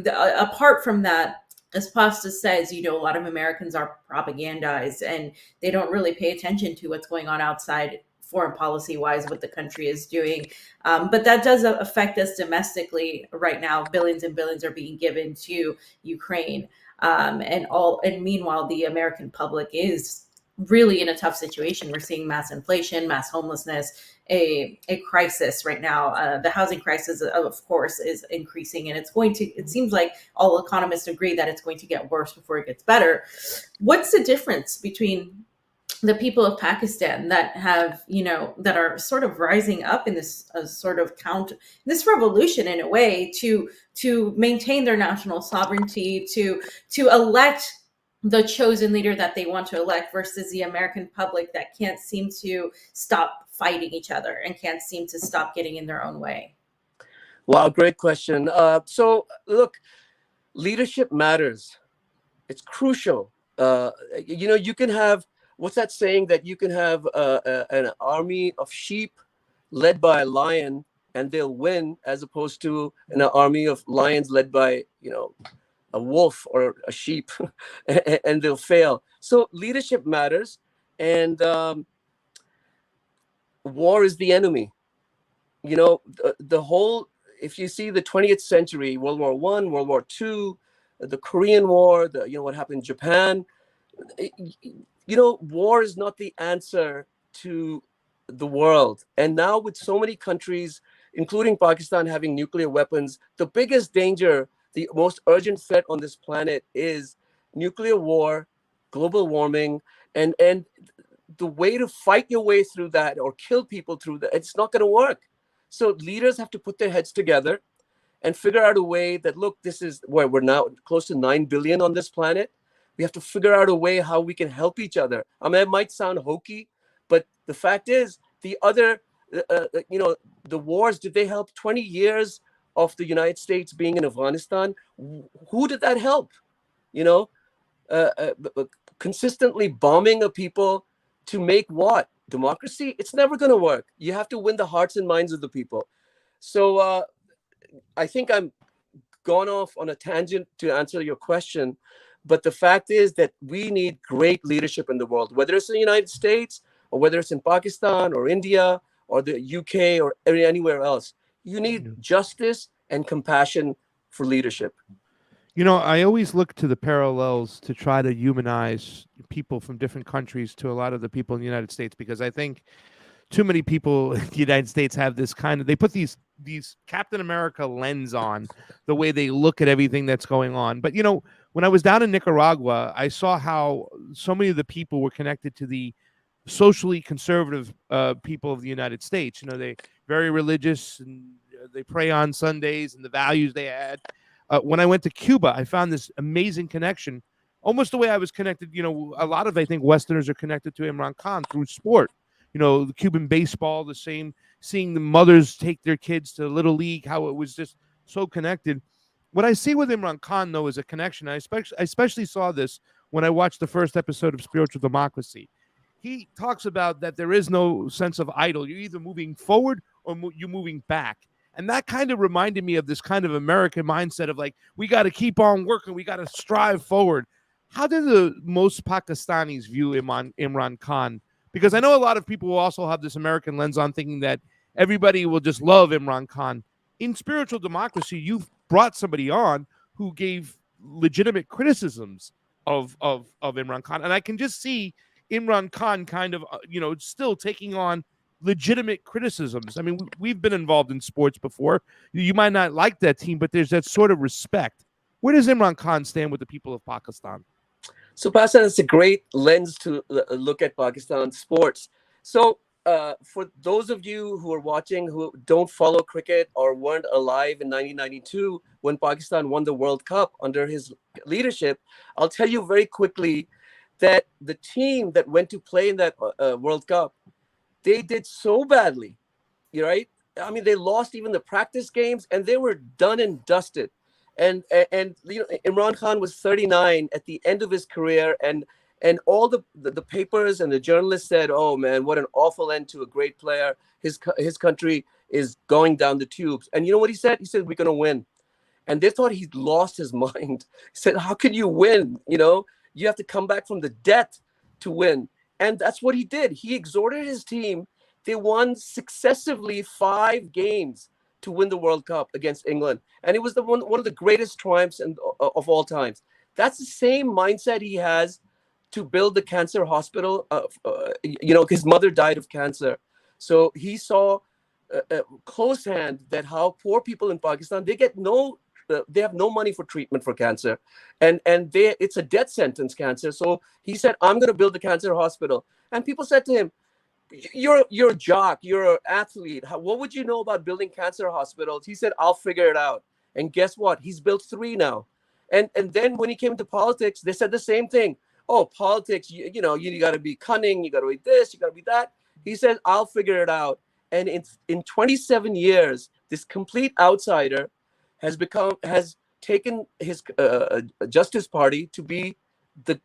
apart from that, as Pasta says, a lot of Americans are propagandized, and they don't really pay attention to what's going on outside foreign policy wise, what the country is doing. But that does affect us domestically right now. Billions and billions are being given to Ukraine. And meanwhile, the American public is really in a tough situation. We're seeing mass inflation, mass homelessness, a crisis right now. The housing crisis, of course, is increasing, and it seems like all economists agree that it's going to get worse before it gets better. What's the difference between the people of Pakistan that have, that are sort of rising up in this sort of this revolution in a way to maintain their national sovereignty, to elect the chosen leader that they want to elect, versus the American public that can't seem to stop fighting each other and can't seem to stop getting in their own way? Wow, great question. So look, leadership matters. It's crucial. You can have, what's that saying, that you can have an army of sheep led by a lion and they'll win, as opposed to an army of lions led by, a wolf or a sheep, and they'll fail. So leadership matters, and war is the enemy. The whole, if you see the 20th century, World War I, World War II, the Korean War, what happened in Japan, war is not the answer to the world. And now with so many countries, including Pakistan, having nuclear weapons, the biggest danger, the most urgent threat on this planet is nuclear war, global warming, and the way to fight your way through that or kill people through that, it's not going to work. So leaders have to put their heads together and figure out a way that, look, this is where we're now close to 9 billion on this planet. We have to figure out a way how we can help each other. I mean, it might sound hokey, but the fact is, the other, the wars, did they help? 20 years of the United States being in Afghanistan, who did that help? Consistently bombing of people to make what? Democracy? It's never going to work. You have to win the hearts and minds of the people. So I think I'm gone off on a tangent to answer your question. But the fact is that we need great leadership in the world, whether it's in the United States or whether it's in Pakistan or India or the UK or anywhere else. You need justice and compassion for leadership. I always look to the parallels to try to humanize people from different countries to a lot of the people in the United States, because I think too many people in the United States have this they put these Captain America lens on the way they look at everything that's going on. But, when I was down in Nicaragua, I saw how so many of the people were connected to the socially conservative people of the United States. They very religious, and they pray on Sundays, and the values they had. When I went to Cuba, I found this amazing connection, almost the way I was connected. A lot of, I think, Westerners are connected to Imran Khan through sport. The Cuban baseball, the same, seeing the mothers take their kids to Little League, how it was just so connected. What I see with Imran Khan, though, is a connection. I especially saw this when I watched the first episode of Spiritual Democracy. He talks about that there is no sense of idle. You're either moving forward or you're moving back. And that kind of reminded me of this kind of American mindset of like, we got to keep on working, we got to strive forward. How do the most Pakistanis view Imran Khan? Because I know a lot of people will also have this American lens on, thinking that everybody will just love Imran Khan. In spiritual democracy, you've brought somebody on who gave legitimate criticisms of Imran Khan, and I can just see Imran Khan kind of still taking on legitimate criticisms. I mean, we've been involved in sports before. You might not like that team, but there's that sort of respect. Where does Imran Khan stand with the people of Pakistan? So, Pastor, it's a great lens to look at Pakistan sports. So, for those of you who are watching who don't follow cricket or weren't alive in 1992 when Pakistan won the World Cup under his leadership, I'll tell you very quickly that the team that went to play in that World Cup, they did so badly, right? I mean, they lost even the practice games, and they were done and dusted. And Imran Khan was 39 at the end of his career, and all the papers and the journalists said, "Oh man, what an awful end to a great player. His country is going down the tubes." And you know what he said? He said, "We're going to win." And they thought he'd lost his mind. He said, "How can you win? You have to come back from the death to win." And that's what he did. He exhorted his team. They won successively 5 games to win the World Cup against England. And it was one of the greatest triumphs of all times. That's the same mindset he has to build the cancer hospital. His mother died of cancer. So he saw close hand that how poor people in Pakistan, they have no money for treatment for cancer. And it's a death sentence, cancer. So he said, "I'm going to build the cancer hospital." And people said to him, you're a jock, you're an athlete. What would you know about building cancer hospitals? He said, "I'll figure it out." And guess what? He's built 3 now. And then when he came to politics, they said the same thing. "Oh, politics, you got to be cunning, you got to be this, you got to be that." He said, "I'll figure it out." And in 27 years, this complete outsider has taken his Justice Party to be the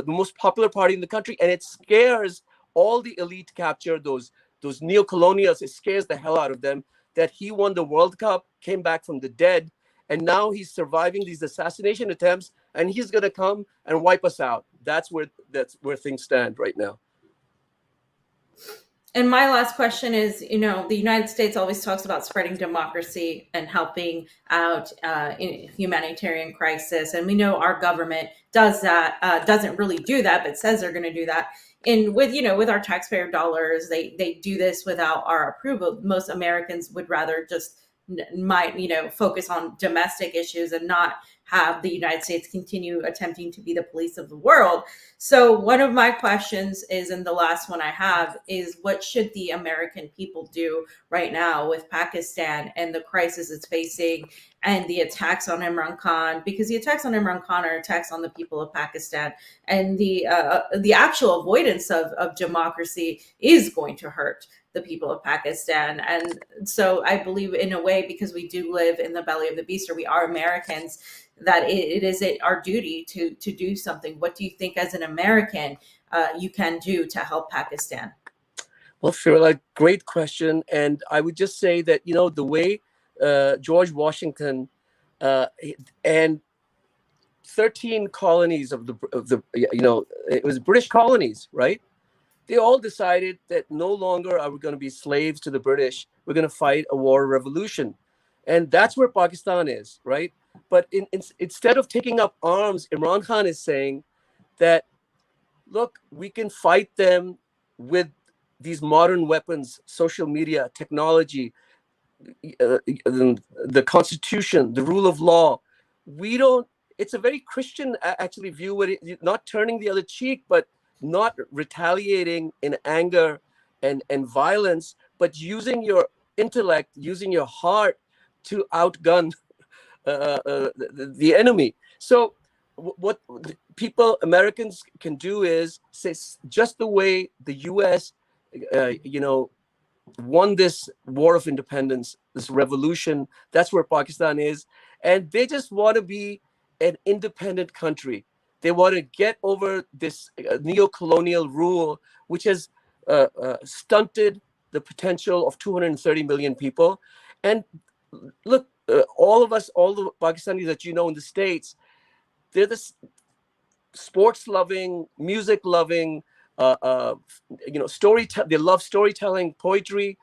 most popular party in the country, and it scares all the elite capture, those neocolonials. It scares the hell out of them that he won the World Cup, came back from the dead, and now he's surviving these assassination attempts, and he's going to come and wipe us out. That's where things stand right now. And my last question is, the United States always talks about spreading democracy and helping out in humanitarian crisis. And we know our government does that, doesn't really do that, but says they're going to do that. And with our taxpayer dollars, they do this without our approval. Most Americans would rather just focus on domestic issues and not have the United States continue attempting to be the police of the world. So one of my questions is, and the last one I have, is what should the American people do right now with Pakistan and the crisis it's facing and the attacks on Imran Khan? Because the attacks on Imran Khan are attacks on the people of Pakistan, and the actual avoidance of democracy is going to hurt the people of Pakistan. And so I believe, in a way, because we do live in the belly of the beast, or we are Americans, that it is our duty to do something. What do you think, as an American, you can do to help Pakistan? Well, Firla, great question. And I would just say that, the way George Washington and 13 colonies of the it was British colonies, right? They all decided that no longer are we going to be slaves to the British. We're going to fight a war revolution. And that's where Pakistan is, right? But instead of taking up arms, Imran Khan is saying that, look, we can fight them with these modern weapons, social media, technology, the Constitution, the rule of law. It's a very Christian actually view, where not turning the other cheek, but not retaliating in anger and violence, but using your intellect, using your heart to outgun the enemy. So what Americans can do is say, just the way the U.S. Won this war of independence, this revolution, that's where Pakistan is. And they just want to be an independent country. They want to get over this neo-colonial rule, which has stunted the potential of 230 million people. And look, all of us, all the Pakistanis that you know in the States, they're the sports loving, music loving, they love storytelling, poetry.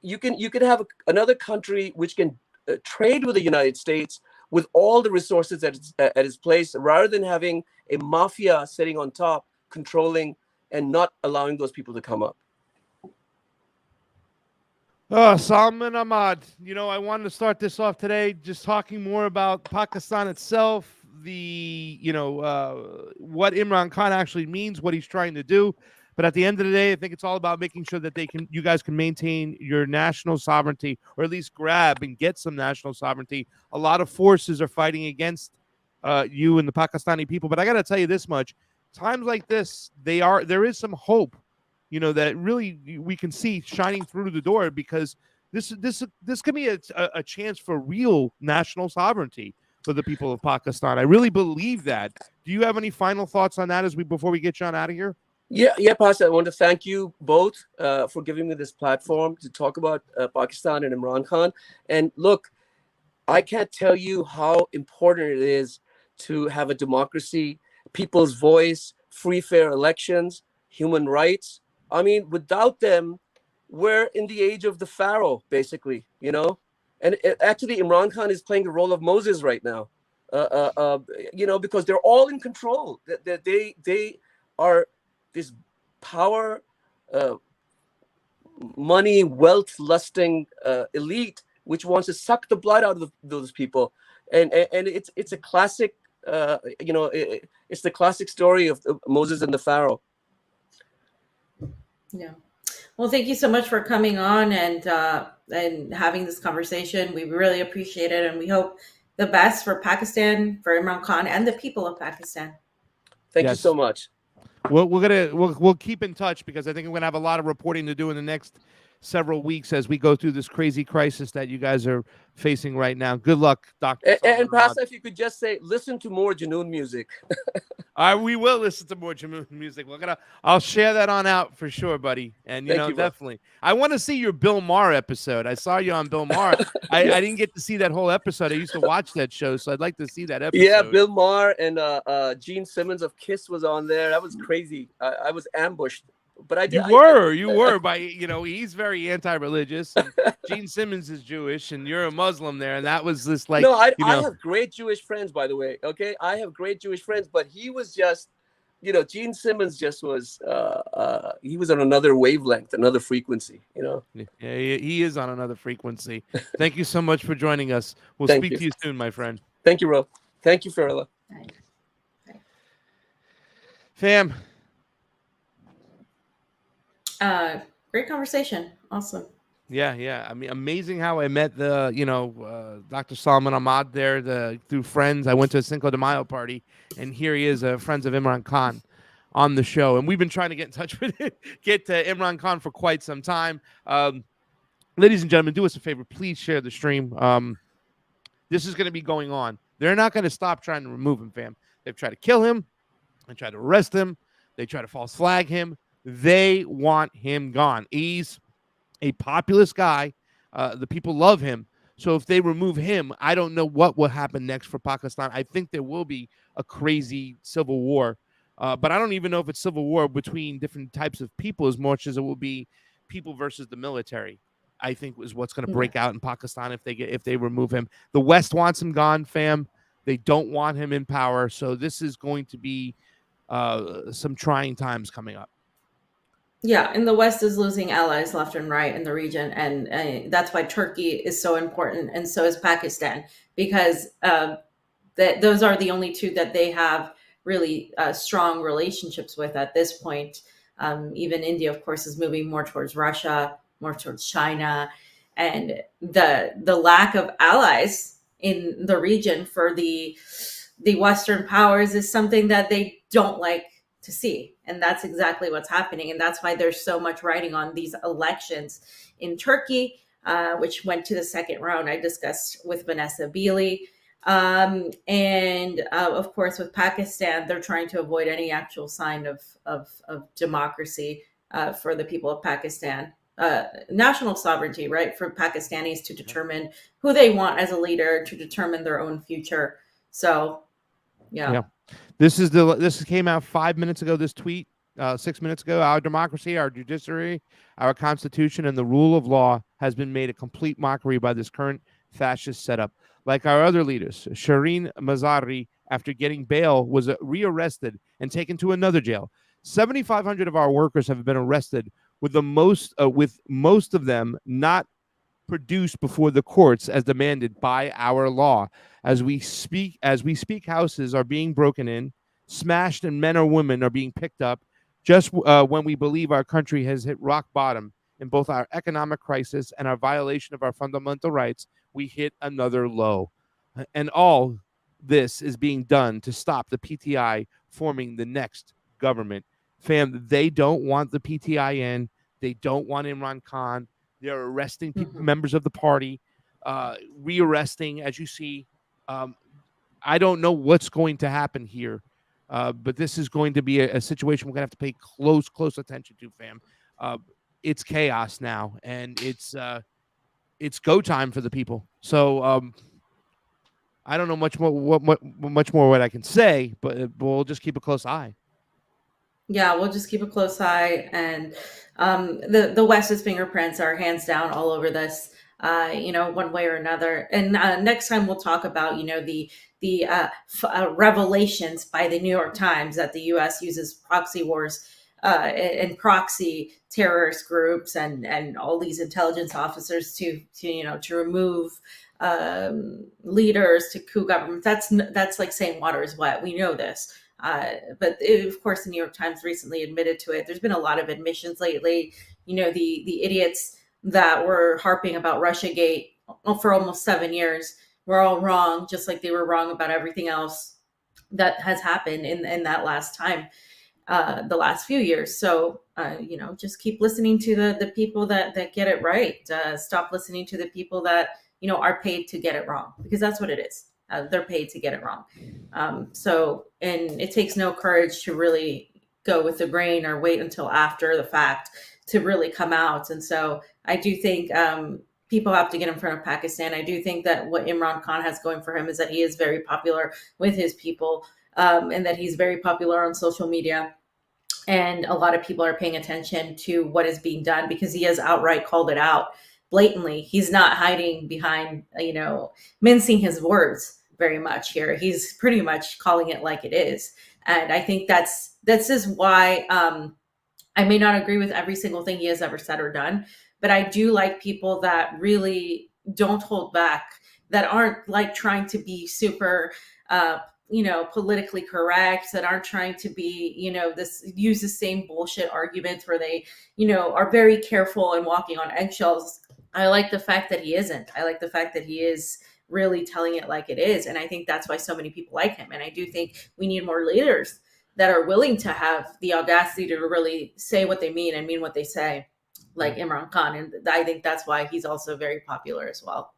You can have another country which can trade with the United States with all the resources at its place, rather than having a mafia sitting on top, controlling and not allowing those people to come up. Oh, Salman Ahmad. I wanted to start this off today just talking more about Pakistan itself, what Imran Khan actually means, what he's trying to do. But at the end of the day, I think it's all about making sure that you guys can maintain your national sovereignty, or at least grab and get some national sovereignty. A lot of forces are fighting against you and the Pakistani people. But I got to tell you this much: times like this, there is some hope, that really we can see shining through the door, because this could be a chance for real national sovereignty for the people of Pakistan. I really believe that. Do you have any final thoughts on that before we get John out of here? Yeah, Pastor. I want to thank you both for giving me this platform to talk about Pakistan and Imran Khan. And look, I can't tell you how important it is to have a democracy, people's voice, free, fair elections, human rights. I mean, without them, we're in the age of the Pharaoh, basically, And actually, Imran Khan is playing the role of Moses right now, because they're all in control. They are this power, money, wealth lusting elite, which wants to suck the blood out of those people. And it's a classic, it's the classic story of Moses and the Pharaoh. Yeah. Well, thank you so much for coming on and having this conversation. We really appreciate it, and we hope the best for Pakistan, for Imran Khan, and the people of Pakistan. Thank you so much. We'll keep in touch, because I think we're gonna have a lot of reporting to do in the next several weeks as we go through this crazy crisis that you guys are facing right now. Good luck, Dr. And Pastor, if you could just say, listen to more Junoon music. We will listen to more Junoon music. I'll share that on out for sure, buddy. And definitely, I want to see your Bill Maher episode. I saw you on Bill Maher. I didn't get to see that whole episode. I used to watch that show, so I'd like to see that episode. Yeah, Bill Maher and Gene Simmons of Kiss was on there. That was crazy. I was ambushed. But I did. You were by he's very anti-religious. And Gene Simmons is Jewish, and you're a Muslim there, and that was this like. No, I have great Jewish friends, by the way. Okay, I have great Jewish friends, but he was just, Gene Simmons just was. He was on another wavelength, another frequency. Yeah, he is on another frequency. Thank you so much for joining us. We'll speak to you soon, my friend. Thank you, Ro. Thank you, Farrella. Fam. Great conversation. Awesome. Yeah. I mean, amazing how I met Dr. Salman Ahmad there through friends. I went to a Cinco de Mayo party, and here he is, friends of Imran Khan on the show. And we've been trying to get in touch with Imran Khan for quite some time. Ladies and gentlemen, do us a favor. Please share the stream. This is going to be going on. They're not going to stop trying to remove him, fam. They've tried to kill him. They tried to arrest him. They tried to false flag him. They want him gone. He's a populist guy. The people love him. So if they remove him, I don't know what will happen next for Pakistan. I think there will be a crazy civil war. But I don't even know if it's civil war between different types of people as much as it will be people versus the military. I think is what's going to break out in Pakistan if they remove him. The West wants him gone, fam. They don't want him in power. So this is going to be some trying times coming up. Yeah, and the West is losing allies left and right in the region, and that's why Turkey is so important, and so is Pakistan, because those are the only two that they have really strong relationships with at this point. Even India, of course, is moving more towards Russia, more towards China, and the lack of allies in the region for the Western powers is something that they don't like to see. And that's exactly what's happening. And that's why there's so much writing on these elections in Turkey, which went to the second round. I discussed with Vanessa Beeley. And of course, with Pakistan, they're trying to avoid any actual sign of democracy for the people of Pakistan. national sovereignty, right, for Pakistanis to determine who they want as a leader, to determine their own future. So, yeah. This came out 5 minutes ago. This tweet, 6 minutes ago. Our democracy, our judiciary, our constitution, and the rule of law has been made a complete mockery by this current fascist setup. Like our other leaders, Shireen Mazari, after getting bail, was rearrested and taken to another jail. 7,500 of our workers have been arrested, with most of them not produced before the courts as demanded by our law. As we speak, houses are being broken in, smashed, and men or women are being picked up. Just when we believe our country has hit rock bottom in both our economic crisis and our violation of our fundamental rights, we hit another low. And all this is being done to stop the PTI forming the next government. Fam, they don't want the PTI in. They don't want Imran Khan. They're arresting members of the party, rearresting, as you see. I don't know what's going to happen here, but this is going to be a situation we're going to have to pay close attention to, fam. It's chaos now, and it's go time for the people. So I don't know much more what I can say, but we'll just keep a close eye. Yeah, we'll just keep a close eye, and the West's fingerprints are hands down all over this, one way or another. And next time we'll talk about, the revelations by the New York Times that the U.S. uses proxy wars and proxy terrorist groups and all these intelligence officers to remove leaders, to coup governments. That's like saying water is wet. We know this. But of course, the New York Times recently admitted to it. There's been a lot of admissions lately. The idiots that were harping about Russiagate for almost 7 years were all wrong, just like they were wrong about everything else that has happened in that last time, the last few years. So, just keep listening to the people that get it right. Stop listening to the people that, are paid to get it wrong, because that's what it is. They're paid to get it wrong. And it takes no courage to really go with the grain or wait until after the fact to really come out. And so I do think people have to get in front of Pakistan. I do think that what Imran Khan has going for him is that he is very popular with his people, and that he's very popular on social media. And a lot of people are paying attention to what is being done because he has outright called it out blatantly. He's not hiding behind, mincing his words very much here. He's pretty much calling it like it is. And I think this is why I may not agree with every single thing he has ever said or done, but I do like people that really don't hold back, that aren't like trying to be super, politically correct, that aren't trying to be, use the same bullshit arguments where they, are very careful and walking on eggshells. I like the fact that he isn't. I like the fact that he is really telling it like it is. And I think that's why so many people like him. And I do think we need more leaders that are willing to have the audacity to really say what they mean and mean what they say, like Imran Khan. And I think that's why he's also very popular as well.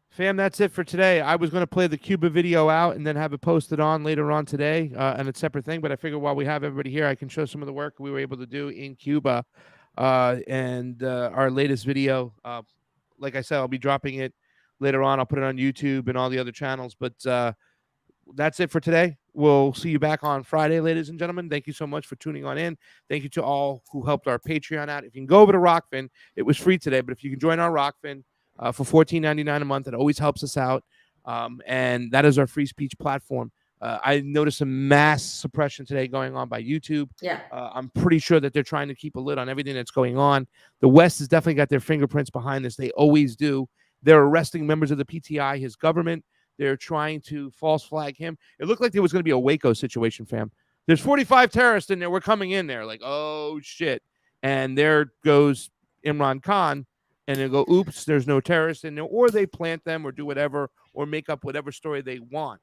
Fam, that's it for today. I was going to play the Cuba video out and then have it posted on later on today, and it's a separate thing. But I figured while we have everybody here, I can show some of the work we were able to do in Cuba, and our latest video. Like I said, I'll be dropping it later on. I'll put it on YouTube and all the other channels. But that's it for today. We'll see you back on Friday, ladies and gentlemen. Thank you so much for tuning on in. Thank you to all who helped our Patreon out. If you can go over to Rockfin, it was free today. But if you can join our Rockfin for $14.99 a month, it always helps us out. And that is our free speech platform. I noticed a mass suppression today going on by YouTube. Yeah. I'm pretty sure that they're trying to keep a lid on everything that's going on. The West has definitely got their fingerprints behind this. They always do. They're arresting members of the PTI, his government. They're trying to false flag him. It looked like there was going to be a Waco situation, fam. There's 45 terrorists in there. We're coming in there. Like, oh, shit. And there goes Imran Khan. And they go, oops, there's no terrorists in there. Or they plant them or do whatever or make up whatever story they want.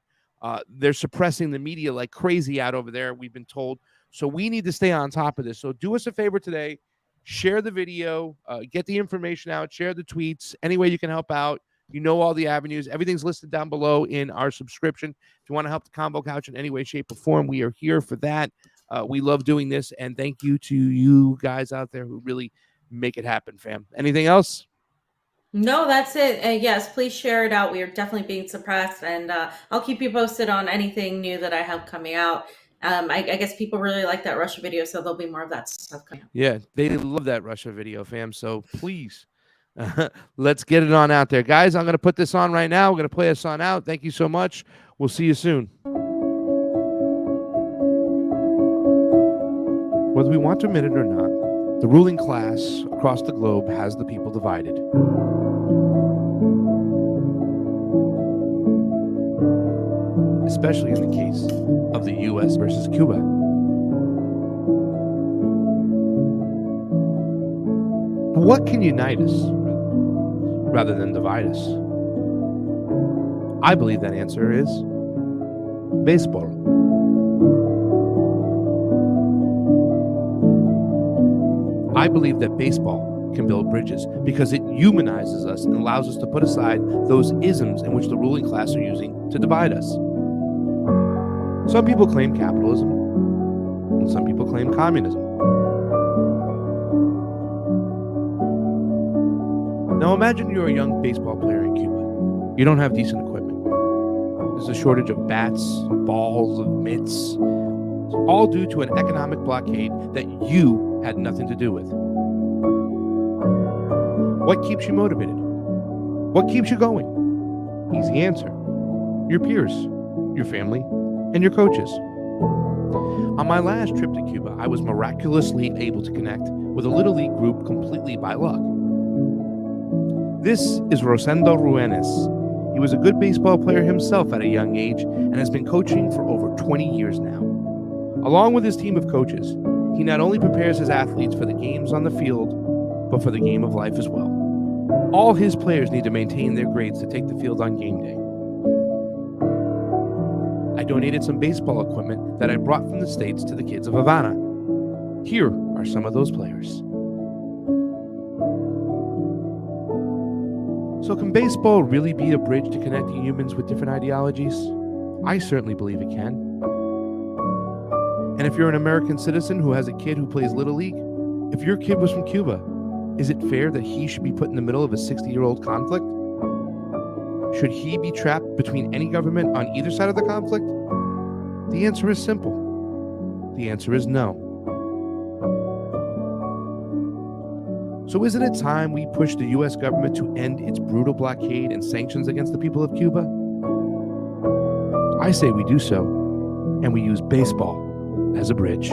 They're suppressing the media like crazy out over there, we've been told. So we need to stay on top of this. So do us a favor today. Share the video. Get the information out. Share the tweets. Any way you can help out. You know all the avenues. Everything's listed down below in our subscription. If you want to help the Convo Couch in any way, shape, or form, we are here for that. We love doing this. And thank you to you guys out there who really make it happen, fam. Anything else? No, that's it. Yes, please share it out. We are definitely being suppressed, and I'll keep you posted on anything new that I have coming out. I guess people really like that Russia video, so there'll be more of that stuff coming out. Yeah, they love that Russia video, fam. So please, let's get it on out there. Guys, I'm going to put this on right now. We're going to play us on out. Thank you so much. We'll see you soon. Whether we want to admit it or not, the ruling class across the globe has the people divided. Especially in the case of the U.S. versus Cuba. What can unite us rather than divide us? I believe that answer is baseball. I believe that baseball can build bridges because it humanizes us and allows us to put aside those isms in which the ruling class are using to divide us. Some people claim capitalism, and some people claim communism. Now imagine you're a young baseball player in Cuba. You don't have decent equipment. There's a shortage of bats, of balls, of mitts, all due to an economic blockade that you had nothing to do with. What keeps you motivated? What keeps you going? Easy answer. Your peers, your family, and your coaches. On my last trip to Cuba, I was miraculously able to connect with a Little League group completely by luck. This is Rosendo Ruenes. He was a good baseball player himself at a young age and has been coaching for over 20 years now. Along with his team of coaches, he not only prepares his athletes for the games on the field, but for the game of life as well. All his players need to maintain their grades to take the field on game day. I donated some baseball equipment that I brought from the States to the kids of Havana. Here are some of those players. So can baseball really be a bridge to connecting humans with different ideologies? I certainly believe it can. And if you're an American citizen who has a kid who plays Little League, if your kid was from Cuba, is it fair that he should be put in the middle of a 60-year-old conflict? Should he be trapped between any government on either side of the conflict? The answer is simple. The answer is no. So isn't it time we push the U.S. government to end its brutal blockade and sanctions against the people of Cuba? I say we do so, and we use baseball as a bridge.